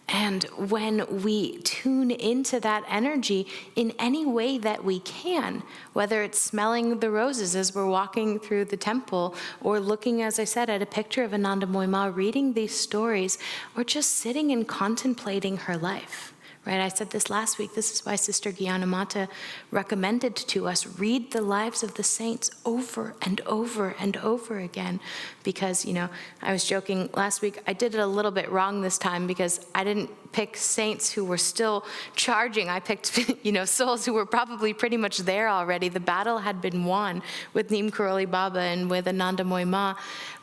And when we tune into that energy in any way that we can, whether it's smelling the roses as we're walking through the temple, or looking, as I said, at a picture of Anandamayi Ma, reading these stories, or just sitting and contemplating her life. Right? I said this last week. This is why Sister Gyanamata recommended to us, read the lives of the saints over and over and over again. Because, I was joking last week, I did it a little bit wrong this time because I didn't pick saints who were still charging. I picked, souls who were probably pretty much there already. The battle had been won with Neem Karoli Baba and with Anandamayi Ma.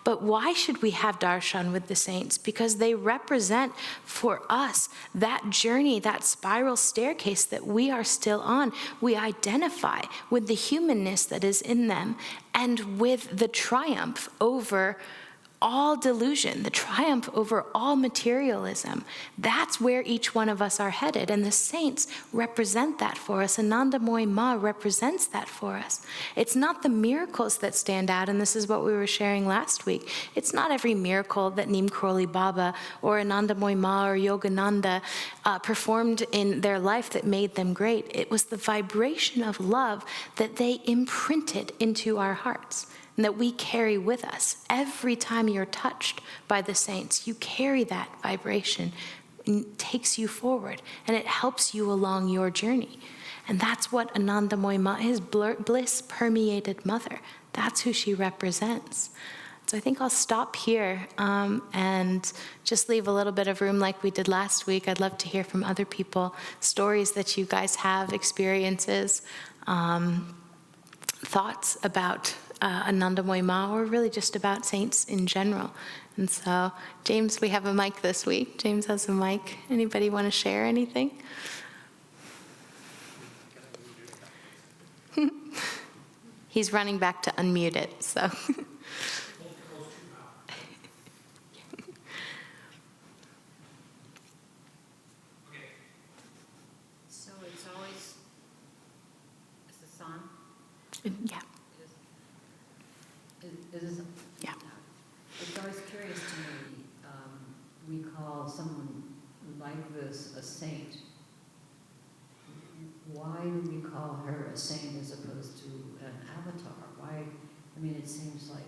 But why should we have darshan with the saints? Because they represent for us that journey, that spiral staircase that we are still on. We identify with the humanness that is in them and with the triumph over all delusion, the triumph over all materialism. That's where each one of us are headed, and the saints represent that for us. Anandamayi Ma represents that for us. It's not the miracles that stand out, and this is what we were sharing last week. It's not every miracle that Neem Karoli Baba or Anandamayi Ma or Yogananda performed in their life that made them great. It was the vibration of love that they imprinted into our hearts, and that we carry with us. Every time you're touched by the saints, you carry that vibration. It takes you forward, and it helps you along your journey. And that's what Anandamayi Ma is, bliss-permeated mother. That's who she represents. So I think I'll stop here and just leave a little bit of room like we did last week. I'd love to hear from other people, stories that you guys have, experiences, thoughts about Anandamayi Ma, or really just about saints in general. And so, James, we have a mic this week. James has a mic. Anybody want to share anything? He's running back to unmute it, so.
So it's always, is this on?
Yeah.
It is.
Yeah.
It's always curious to me, we call someone like this a saint. Why do we call her a saint as opposed to an avatar? Why? It seems like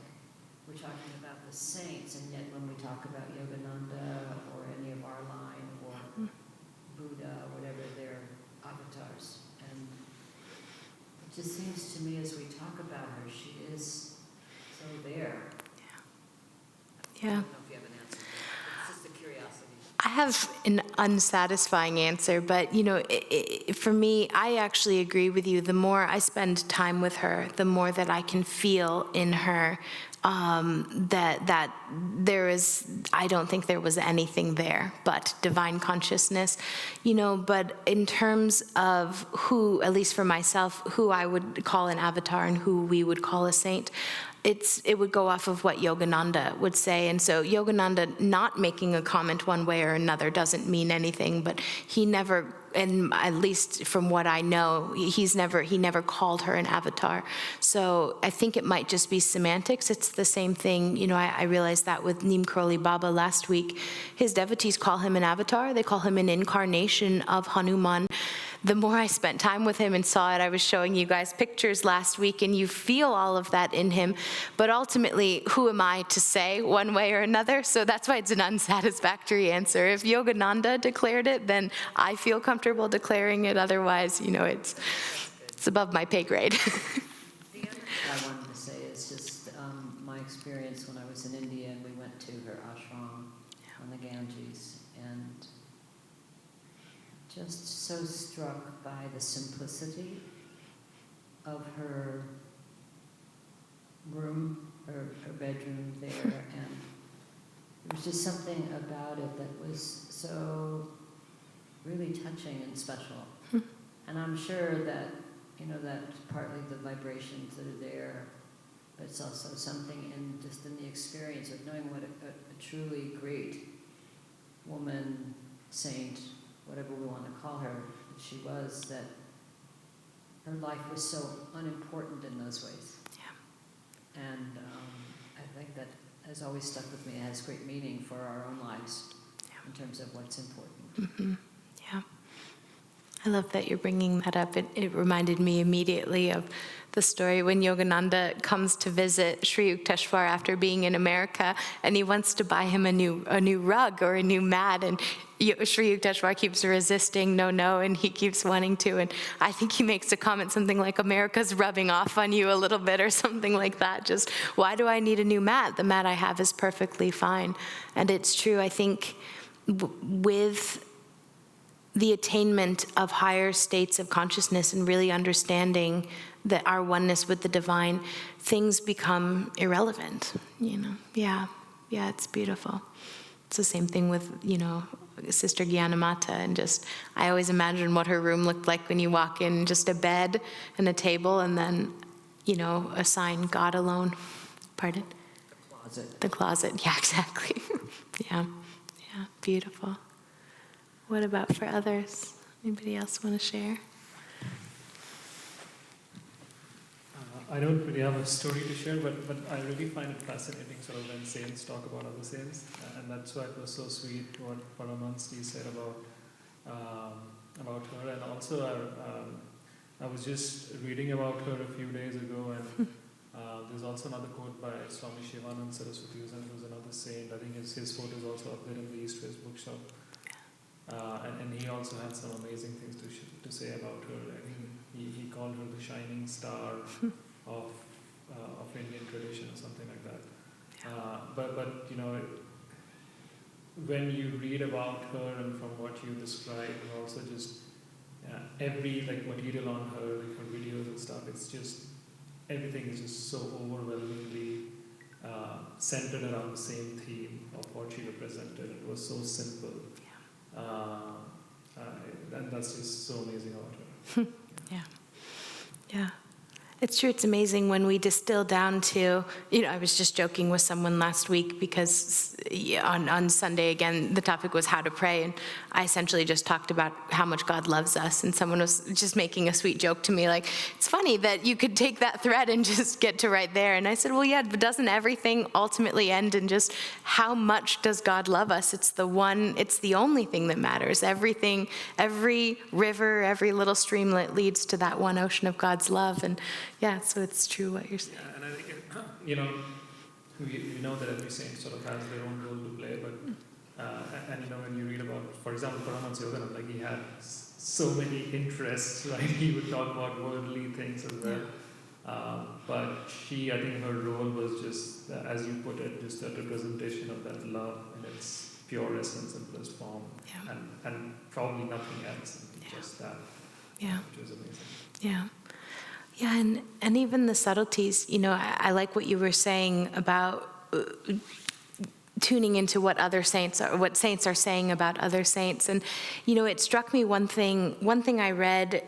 we're talking about the saints, and yet when we talk about Yogananda or any of our line or Buddha, whatever, they're avatars. And it just seems to me as we talk about her, she is so there.
Yeah.
I don't know if you have an answer. It's just a curiosity.
I have an unsatisfying answer, but for me, I actually agree with you. The more I spend time with her, the more that I can feel in her that there is, I don't think there was anything there but divine consciousness, but in terms of who, at least for myself, who I would call an avatar and who we would call a saint, it would go off of what Yogananda would say. And so Yogananda not making a comment one way or another doesn't mean anything, but he never, and at least from what I know, he never called her an avatar. So I think it might just be semantics. It's the same thing. I realized that with Neem Karoli Baba last week. His devotees call him an avatar. They call him an incarnation of Hanuman. The more I spent time with him and saw it, I was showing you guys pictures last week, and you feel all of that in him. But ultimately, who am I to say one way or another? So that's why it's an unsatisfactory answer. If Yogananda declared it, then I feel comfortable declaring it. Otherwise, it's above my pay grade.
The other thing I wanted to say is just my experience when I was in India and we went to her ashram on the Ganges, and just so struck by the simplicity of her room, her bedroom there, and there was just something about it that was so really touching and special. And I'm sure that, that's partly the vibrations that are there, but it's also something in the experience of knowing what a truly great woman, saint, whatever we want to call her, that she was, that her life was so unimportant in those ways. Yeah. And I think that has always stuck with me. It has great meaning for our own lives in terms of what's important.
Mm-hmm. Yeah. I love that you're bringing that up. It reminded me immediately of the story when Yogananda comes to visit Sri Yukteswar after being in America, and he wants to buy him a new rug or a new mat, and Sri Yukteswar keeps resisting, no, and he keeps wanting to, and I think he makes a comment something like, America's rubbing off on you a little bit, or something like that. Just, why do I need a new mat? The mat I have is perfectly fine. And it's true, I think, with the attainment of higher states of consciousness and really understanding that our oneness with the divine, things become irrelevant, Yeah, it's beautiful. It's the same thing with, Sister Gyanamata, and just, I always imagine what her room looked like when you walk in, just a bed and a table, and then, a sign, God alone. Pardon?
The closet.
The closet, yeah, exactly. Yeah, beautiful. What about for others? Anybody else want to share?
I don't really have a story to share, but I really find it fascinating sort of when saints talk about other saints, and that's why it was so sweet what Paramhansa said about her. And also I was just reading about her a few days ago, and there's also another quote by Swami Kriyananda, who's another saint. I think his photo is also up there in the East West bookshop. And he also had some amazing things to say about her. I think he called her the shining star of Indian tradition or something like that. But when you read about her and from what you describe, and also just every material on her, her videos and stuff, it's just everything is just so overwhelmingly centered around the same theme of what she represented. It was so simple. And that's just so amazing about her.
Yeah. It's true, it's amazing when we distill down to, I was just joking with someone last week because on Sunday, again, the topic was how to pray, and I essentially just talked about how much God loves us, and someone was just making a sweet joke to me, like, it's funny that you could take that thread and just get to right there. And I said, well, yeah, but doesn't everything ultimately end in just how much does God love us? It's the only thing that matters. Everything, every river, every little streamlet leads to that one ocean of God's love. And yeah, so it's true what you're saying.
Yeah, and I think, we know that every saint sort of has their own role to play, but, and when you read about, for example, Paramhansa Yogananda, he had so many interests, right? He would talk about worldly things as well. But I think her role was just, as you put it, just a representation of that love in its purest and simplest form, and probably nothing else, just that, which was amazing.
Yeah, and even the subtleties, I like what you were saying about tuning into what other saints are, what saints are saying about other saints. And, it struck me one thing I read,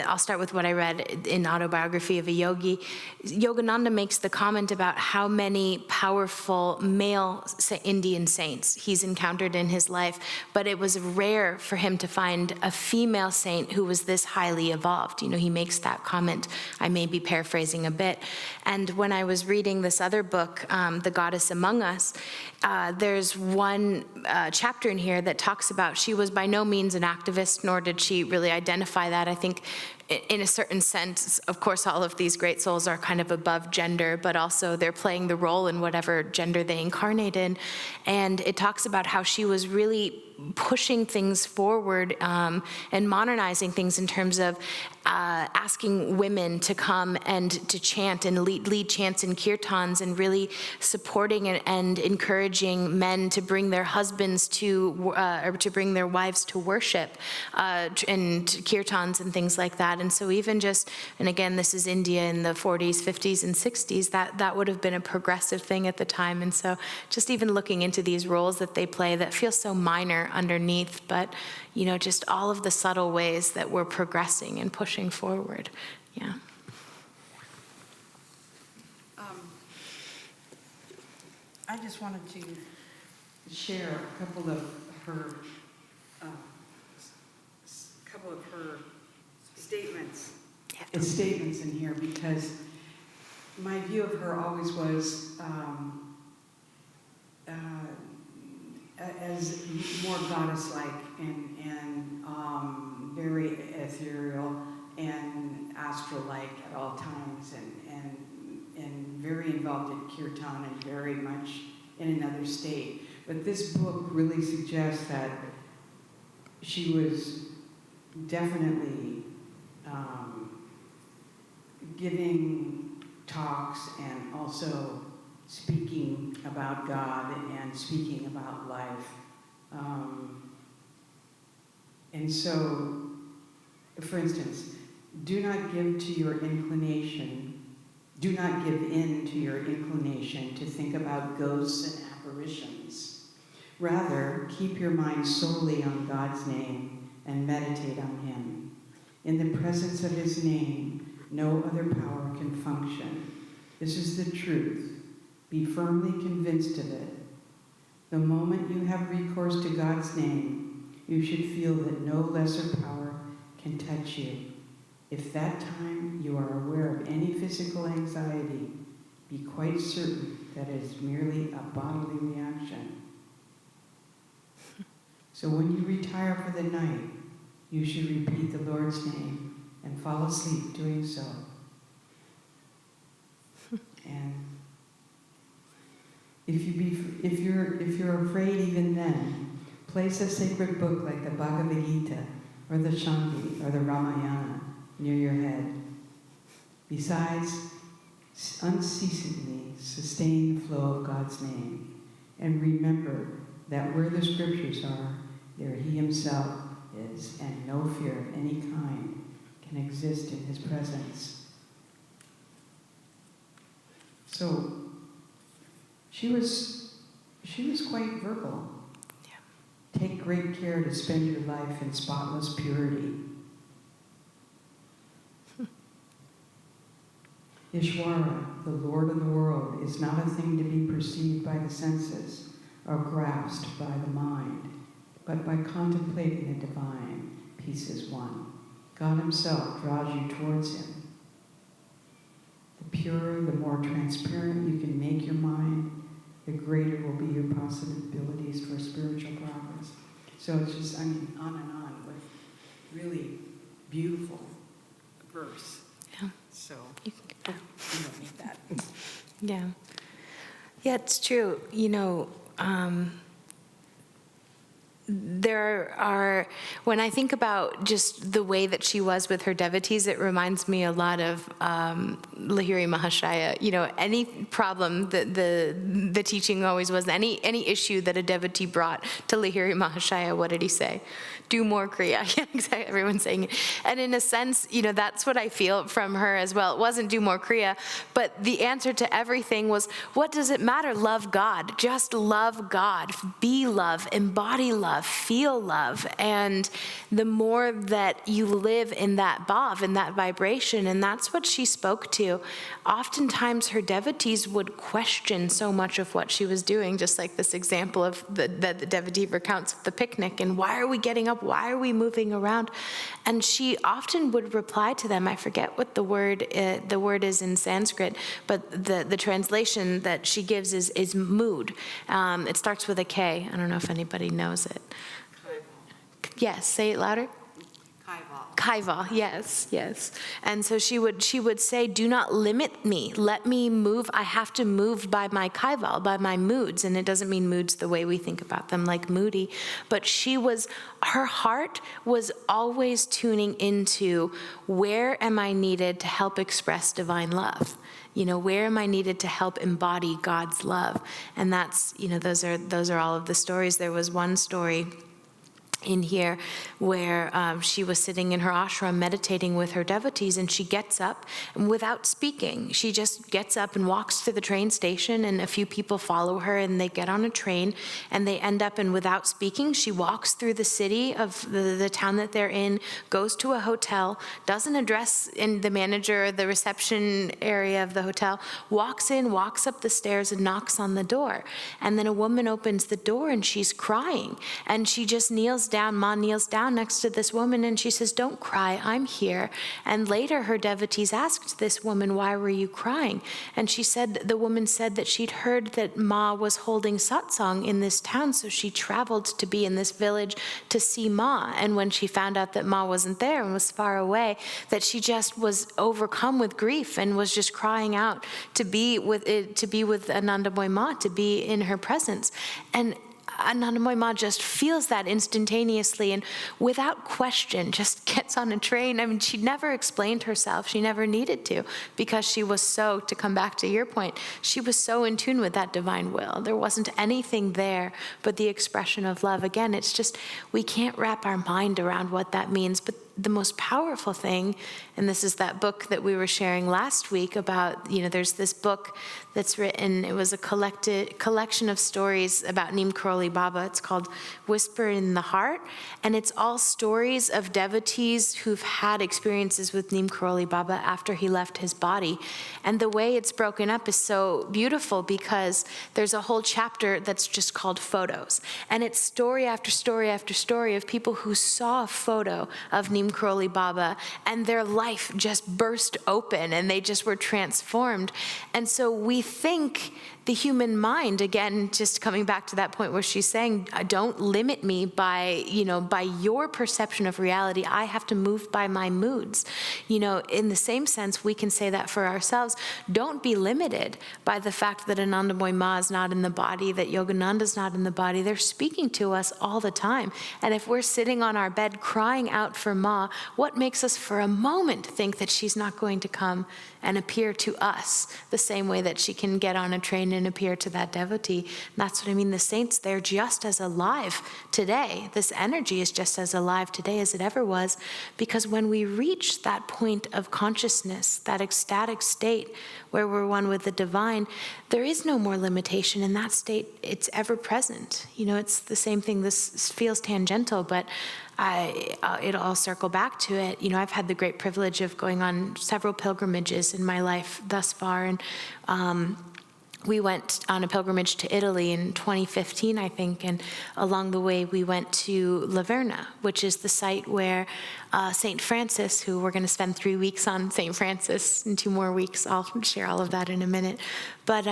I'll start with what I read in Autobiography of a Yogi. Yogananda makes the comment about how many powerful male Indian saints he's encountered in his life, but it was rare for him to find a female saint who was this highly evolved. He makes that comment. I may be paraphrasing a bit. And when I was reading this other book, The Goddess Among Us, there's one chapter in here that talks about she was by no means an activist, nor did she really identify that. I think in a certain sense, of course, all of these great souls are kind of above gender, but also they're playing the role in whatever gender they incarnate in. And it talks about how she was really pushing things forward and modernizing things in terms of asking women to come and to chant and lead chants and kirtans, and really supporting and encouraging men to bring their husbands to, or to bring their wives to worship and kirtans and things like that. And so even just, and again, this is India in the 40s, 50s, and 60s, that would have been a progressive thing at the time. And so just even looking into these roles that they play that feel so minor underneath, but just all of the subtle ways that we're progressing and pushing forward. Yeah.
I just wanted to share a couple of her statements. Statements in here, because my view of her always was as more goddess-like and very ethereal and astral-like at all times, and very involved in kirtan and very much in another state. But this book really suggests that she was definitely giving talks and also speaking about God and speaking about life. And so, for instance, do not give in to your inclination to think about ghosts and apparitions. Rather, keep your mind solely on God's name and meditate on Him. In the presence of His name, no other power can function. This is the truth. Be firmly convinced of it. The moment you have recourse to God's name, you should feel that no lesser power can touch you. If that time you are aware of any physical anxiety, be quite certain that it is merely a bodily reaction. So when you retire for the night, you should repeat the Lord's name and fall asleep doing so. And if you're afraid even then, place a sacred book like the Bhagavad Gita or the Shanti or the Ramayana near your head. Besides, unceasingly sustain the flow of God's name, and remember that where the scriptures are, there He Himself is, and no fear of any kind can exist in His presence. So she was quite verbal. Yeah. Take great care to spend your life in spotless purity. Ishwara, the Lord of the world, is not a thing to be perceived by the senses or grasped by the mind, but by contemplating the divine. Peace is one. God Himself draws you towards Him. The purer, the more transparent you can make your mind, the greater will be your possibilities for spiritual progress. So it's just, on and on with really beautiful verse.
Yeah.
So
You
don't need that.
Yeah. Yeah, it's true. there are, when I think about just the way that she was with her devotees, it reminds me a lot of Lahiri Mahashaya. Any problem that the teaching always was, any issue that a devotee brought to Lahiri Mahashaya, what did he say? Do more Kriya. Yeah, exactly. Everyone's saying it. And in a sense, that's what I feel from her as well. It wasn't do more Kriya, but the answer to everything was, what does it matter? Love God. Just love God. Be love. Embody love. Feel love. And the more that you live in that bhav, in that vibration, and that's what she spoke to. Oftentimes her devotees would question so much of what she was doing, just like this example of that the devotee recounts of the picnic, and why are we getting up? Why are we moving around? And she often would reply to them. I forget what the word is in Sanskrit, but the translation that she gives is mood. It starts with a K. I don't know if anybody knows it. Yes, say it louder. Kaiva, yes. And so she would say, do not limit me. Let me move. I have to move by my kaival, by my moods. And it doesn't mean moods the way we think about them, like moody. But her heart was always tuning into, where am I needed to help express divine love? Where am I needed to help embody God's love? And that's, those are all of the stories. There was one story in here where she was sitting in her ashram meditating with her devotees, and she gets up and without speaking, she just gets up and walks to the train station, and a few people follow her, and they get on a train, and they end up, and without speaking, she walks through the city of the town that they're in, goes to a hotel, doesn't address the manager or the reception area of the hotel, walks in, walks up the stairs, and knocks on the door. And then a woman opens the door, and she's crying, and she just Ma kneels down next to this woman, and she says, don't cry, I'm here. And later her devotees asked this woman, why were you crying? And the woman said that she'd heard that Ma was holding satsang in this town, so she traveled to be in this village to see Ma. And when she found out that Ma wasn't there and was far away, that she just was overcome with grief and was just crying out to be with Anandamayi Ma, to be in her presence. And Anandamayi Ma just feels that instantaneously and without question just gets on a train. I mean, she never explained herself. She never needed to, because she was so, to come back to your point, she was so in tune with that divine will. There wasn't anything there but the expression of love. Again, it's just, we can't wrap our mind around what that means, but the most powerful thing, and this is that book that we were sharing last week about, there's this book that's written, it was a collection of stories about Neem Karoli Baba. It's called Whisper in the Heart, and it's all stories of devotees who've had experiences with Neem Karoli Baba after he left his body. And the way it's broken up is so beautiful, because there's a whole chapter that's just called photos. And it's story after story after story of people who saw a photo of Neem Karoli Baba, and their life just burst open, and they just were transformed. And so we think the human mind, again, just coming back to that point where she's saying, don't limit me by your perception of reality. I have to move by my moods. In the same sense, we can say that for ourselves. Don't be limited by the fact that Anandamayi Ma is not in the body, that Yogananda is not in the body. They're speaking to us all the time. And if we're sitting on our bed crying out for Ma, what makes us for a moment think that she's not going to come and appear to us the same way that she can get on a train and appear to that devotee? And that's what I mean. The saints, they're just as alive today. This energy is just as alive today as it ever was, because when we reach that point of consciousness, that ecstatic state where we're one with the divine, there is no more limitation. In that state, it's ever present. It's the same thing. This feels tangential, but it'll circle back to it. I've had the great privilege of going on several pilgrimages in my life thus far, and we went on a pilgrimage to Italy in 2015, I think, and along the way we went to Laverna, which is the site where St. Francis, who we're going to spend 3 weeks on St. Francis in 2 more weeks. I'll share all of that in a minute. But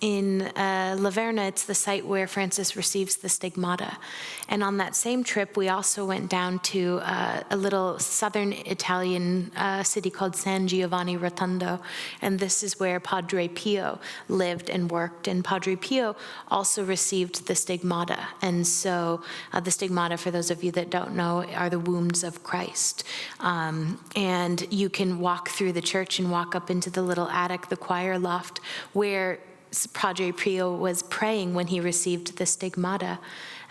in Laverna, it's the site where Francis receives the stigmata. And on that same trip, we also went down to a little southern Italian city called San Giovanni Rotondo. And this is where Padre Pio lived lived and worked. And Padre Pio also received the stigmata. And so the stigmata, for those of you that don't know, are the wounds of Christ. And you can walk through the church and walk up into the little attic, the choir loft, where Padre Pio was praying when he received the stigmata.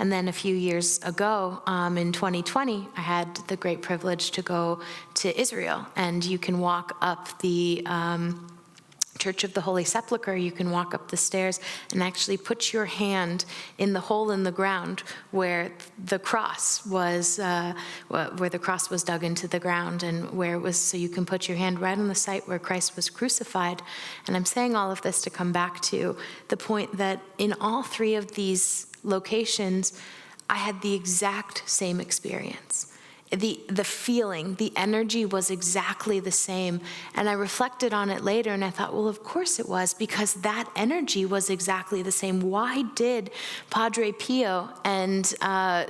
And then a few years ago, in 2020, I had the great privilege to go to Israel, and you can walk up the Church of the Holy Sepulchre. You can walk up the stairs and actually put your hand in the hole in the ground where the cross was dug into the ground, and where it was, so you can put your hand right on the site where Christ was crucified. And I'm saying all of this to come back to the point that in all three of these locations, I had the exact same experience. The feeling, the energy was exactly the same. And I reflected on it later and I thought, well, of course it was, because that energy was exactly the same. Why did Padre Pio and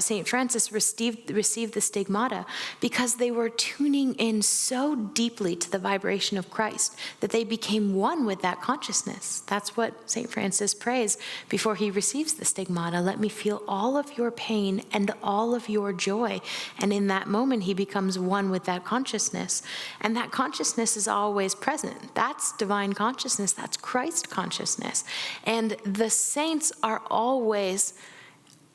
St. Francis receive the stigmata? Because they were tuning in so deeply to the vibration of Christ that they became one with that consciousness. That's what St. Francis prays before he receives the stigmata. Let me feel all of your pain and all of your joy. And in that moment, he becomes one with that consciousness. And that consciousness is always present. That's divine consciousness. That's Christ consciousness. And the saints are always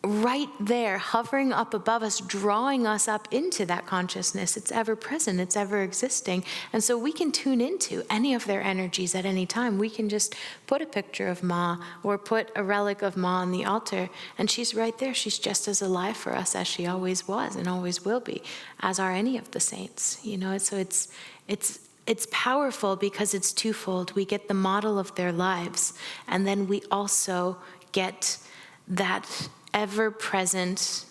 right there, hovering up above us, drawing us up into that consciousness. It's ever present, it's ever existing. And so we can tune into any of their energies at any time. We can just put a picture of Ma or put a relic of Ma on the altar, and she's right there. She's just as alive for us as she always was and always will be, as are any of the saints. You know, so it's powerful because it's twofold. We get the model of their lives, and then we also get that ever-present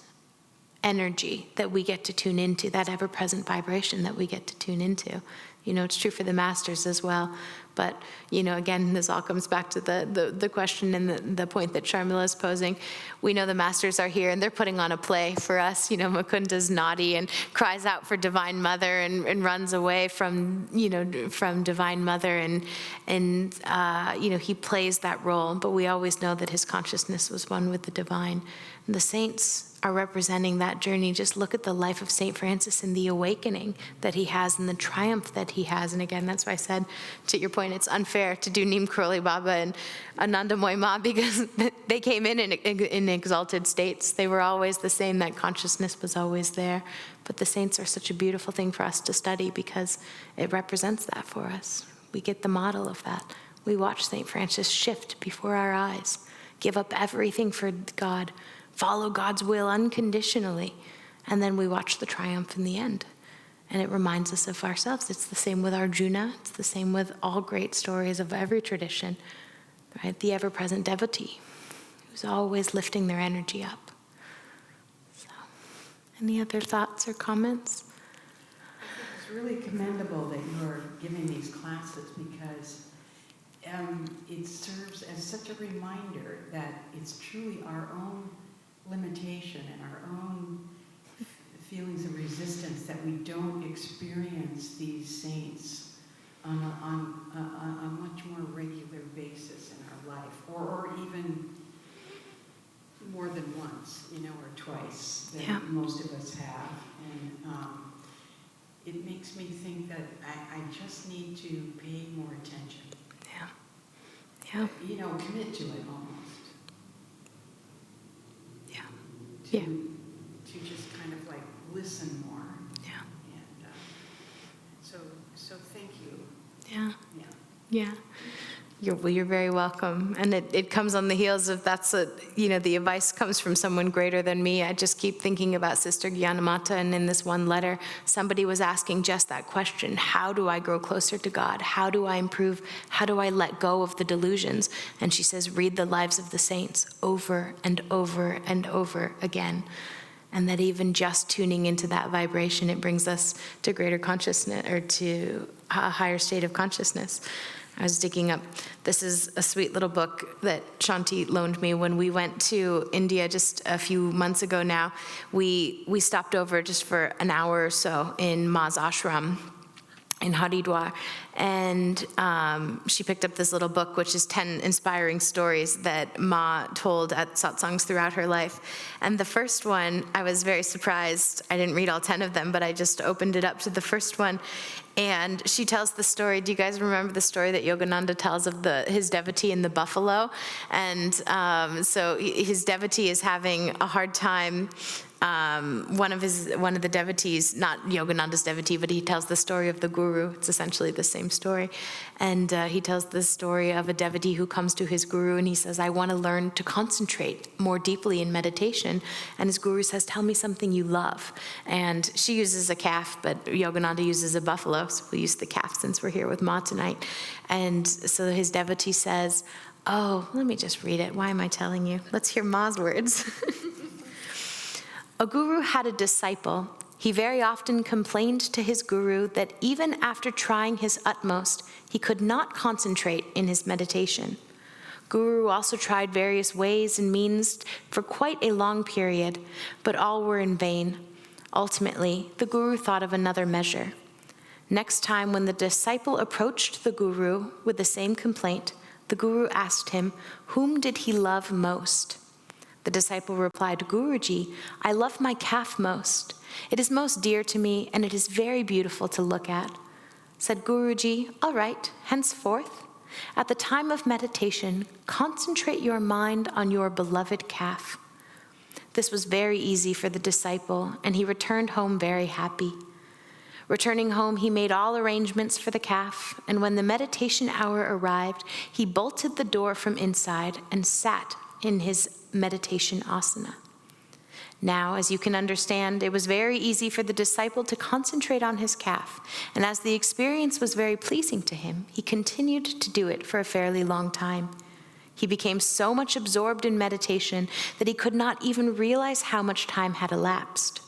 energy that we get to tune into, that ever-present vibration that we get to tune into. You know, it's true for the masters as well. But, you know, again, this all comes back to the question and the point that Sharmila is posing. We know the masters are here and they're putting on a play for us. You know, Mukunda's naughty and cries out for Divine Mother and runs away from, you know, from Divine Mother. And you know, he plays that role. But we always know that his consciousness was one with the divine. And the saints are representing that journey. Just look at the life of St. Francis and the awakening that he has and the triumph that he has. And again, that's why I said, to your point, it's unfair to do Neem Karoli Baba and Anandamayi Ma, because they came in exalted states. They were always the same. That consciousness was always there. But the saints are such a beautiful thing for us to study because it represents that for us. We get the model of that. We watch St. Francis shift before our eyes, give up everything for God, follow God's will unconditionally, and then we watch the triumph in the end. And it reminds us of ourselves. It's the same with Arjuna. It's the same with all great stories of every tradition, right? The ever-present devotee who's always lifting their energy up. So, any other thoughts or comments?
It's really commendable that you're giving these classes because it serves as such a reminder that it's truly our own limitation and our own feelings of resistance that we don't experience these saints on a much more regular basis in our life, or even more than once, you know, or twice than most of us have. And it makes me think that I just need to pay more attention.
Yeah.
You know, commit to it almost.
Yeah.
To just kind of like listen more.
Yeah.
And so thank you.
Yeah.
Yeah.
Yeah. You're very welcome. And it comes on the heels of the advice comes from someone greater than me. I just keep thinking about Sister Gyanamata, and in this one letter, somebody was asking just that question: how do I grow closer to God? How do I improve? How do I let go of the delusions? And she says, read the lives of the saints over and over and over again. And that even just tuning into that vibration, it brings us to greater consciousness, or to a higher state of consciousness. I was digging up, this is a sweet little book that Shanti loaned me when we went to India just a few months ago now. We stopped over just for an hour or so in Ma's ashram in Haridwar, And she picked up this little book, which is 10 inspiring stories that Ma told at satsangs throughout her life. And the first one, I was very surprised. I didn't read all 10 of them, but I just opened it up to the first one. And she tells the story. Do you guys remember the story that Yogananda tells of his devotee and the buffalo? And so his devotee is having a hard time. One of the devotees, not Yogananda's devotee, but he tells the story of the guru. It's essentially the same story. And he tells the story of a devotee who comes to his guru and he says, I want to learn to concentrate more deeply in meditation. And his guru says, tell me something you love. And she uses a calf, but Yogananda uses a buffalo. So we'll use the calf since we're here with Ma tonight. And so his devotee says, oh, let me just read it. Why am I telling you? Let's hear Ma's words. A guru had a disciple. He very often complained to his guru that even after trying his utmost, he could not concentrate in his meditation. Guru also tried various ways and means for quite a long period, but all were in vain. Ultimately, the guru thought of another measure. Next time when the disciple approached the guru with the same complaint, the guru asked him, whom did he love most? The disciple replied, Guruji, I love my calf most. It is most dear to me, and it is very beautiful to look at. Said Guruji, all right, henceforth, at the time of meditation, concentrate your mind on your beloved calf. This was very easy for the disciple, and he returned home very happy. Returning home, he made all arrangements for the calf, and when the meditation hour arrived, he bolted the door from inside and sat in his meditation asana. Now, as you can understand, it was very easy for the disciple to concentrate on his calf, and as the experience was very pleasing to him, he continued to do it for a fairly long time. He became so much absorbed in meditation that he could not even realize how much time had elapsed.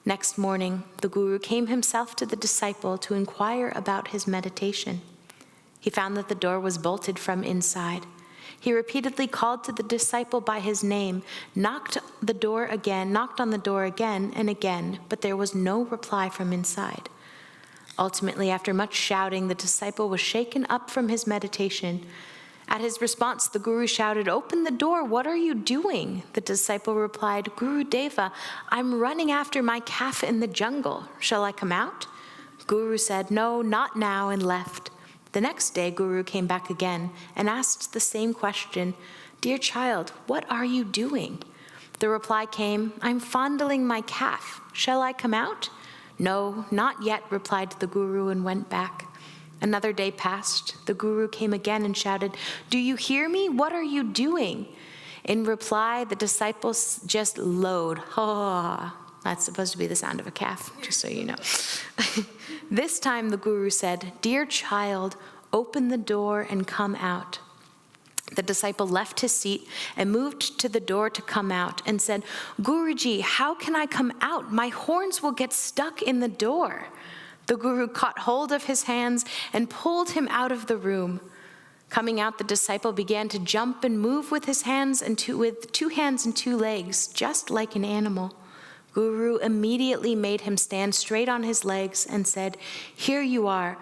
Next morning, the guru came himself to the disciple to inquire about his meditation. He found that the door was bolted from inside. He repeatedly called to the disciple by his name, knocked on the door again and again, but there was no reply from inside. Ultimately, after much shouting, the disciple was shaken up from his meditation. At his response, the guru shouted, "Open the door, what are you doing?" The disciple replied, "Guru Deva, I'm running after my calf in the jungle. Shall I come out?" Guru said, "No, not now," and left. The next day, Guru came back again and asked the same question, "Dear child, what are you doing?" The reply came, "I'm fondling my calf. Shall I come out?" "No, not yet," replied the Guru and went back. Another day passed. The Guru came again and shouted, "Do you hear me? What are you doing?" In reply, the disciples just lowed. Oh, that's supposed to be the sound of a calf, just so you know. This time the Guru said, "Dear child, open the door and come out." The disciple left his seat and moved to the door to come out and said, "Guruji, how can I come out? My horns will get stuck in the door." The Guru caught hold of his hands and pulled him out of the room. Coming out, the disciple began to jump and move with his hands and with 2 hands and 2 legs, just like an animal. Guru immediately made him stand straight on his legs and said, "Here you are.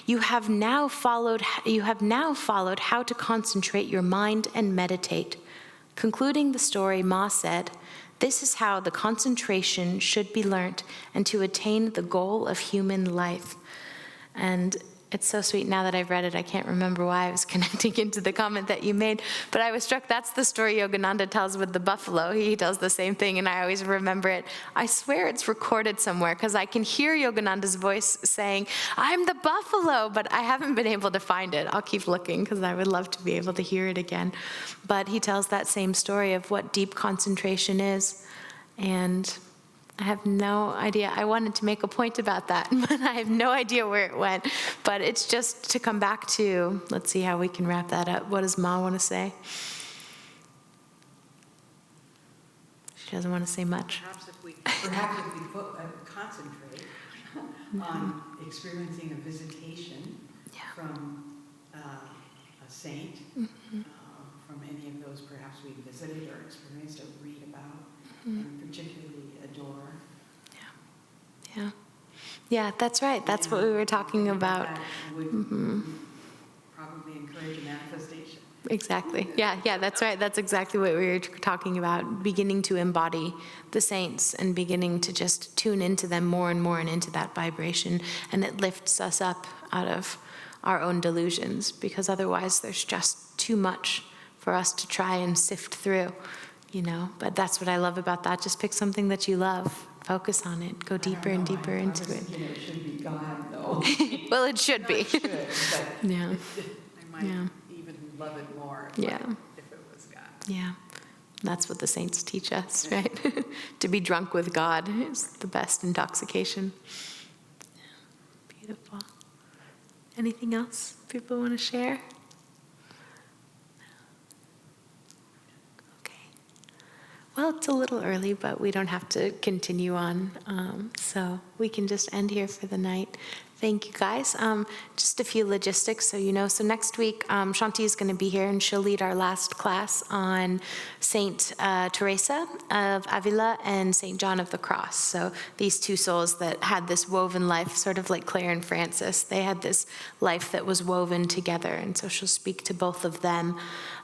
You have now followed how to concentrate your mind and meditate." Concluding the story, Ma said, "This is how the concentration should be learnt and to attain the goal of human life." And it's so sweet. Now that I've read it, I can't remember why I was connecting into the comment that you made, but I was struck that's the story Yogananda tells with the buffalo. He tells the same thing, and I always remember it. I swear it's recorded somewhere, because I can hear Yogananda's voice saying, "I'm the buffalo," but I haven't been able to find it. I'll keep looking, because I would love to be able to hear it again. But he tells that same story of what deep concentration is, and I have no idea. I wanted to make a point about that, but I have no idea where it went. But it's just to come back to, let's see how we can wrap that up. What does Ma want to say? She doesn't want to say much.
Perhaps if we concentrate on experiencing a visitation from a saint, from any of those perhaps we visited or experienced or read about, and particularly adore.
Yeah. Yeah, that's right. That's what we were talking about.
That would probably encourage a manifestation.
Exactly. Yeah, that's right. That's exactly what we were talking about, beginning to embody the saints and beginning to just tune into them more and more and into that vibration. And it lifts us up out of our own delusions, because otherwise there's just too much for us to try and sift through, But that's what I love about that. Just pick something that you love, focus on it, go deeper and deeper into it.
It should be God, no.
Well, it should be.
It should, but
Yeah.
I might
Yeah.
even love it more
Yeah.
if it was God.
Yeah, that's what the saints teach us, right? To be drunk with God is the best intoxication. Beautiful. Anything else people want to share? Okay. Well, it's a little early, but we don't have to continue on, so we can just end here for the night. Thank you, guys. Just a few logistics, so you know. So next week, Shanti is going to be here, and she'll lead our last class on Saint Teresa of Avila and Saint John of the Cross. So these two souls that had this woven life, sort of like Claire and Francis. They had this life that was woven together, and so she'll speak to both of them.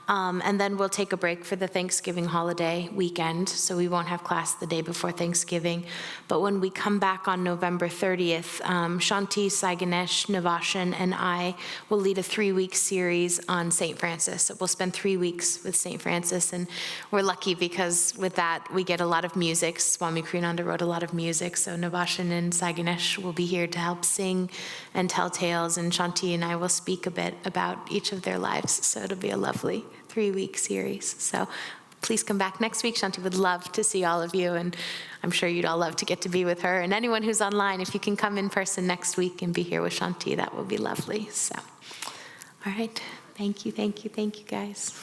And then we'll take a break for the Thanksgiving holiday weekend, so we won't have class the day before Thanksgiving. But when we come back on November 30th, Shanti, Sai Ganesh, Navashan, and I will lead a 3-week series on St. Francis. So we'll spend 3 weeks with St. Francis, and we're lucky because with that we get a lot of music. Swami Kriyananda wrote a lot of music, so Navashan and Sai Ganesh will be here to help sing and tell tales, and Shanti and I will speak a bit about each of their lives. So it'll be a lovely 3-week series. So please come back next week. Shanti would love to see all of you, and I'm sure you'd all love to get to be with her. And anyone who's online, if you can come in person next week and be here with Shanti, that will be lovely. So, all right. Thank you, guys.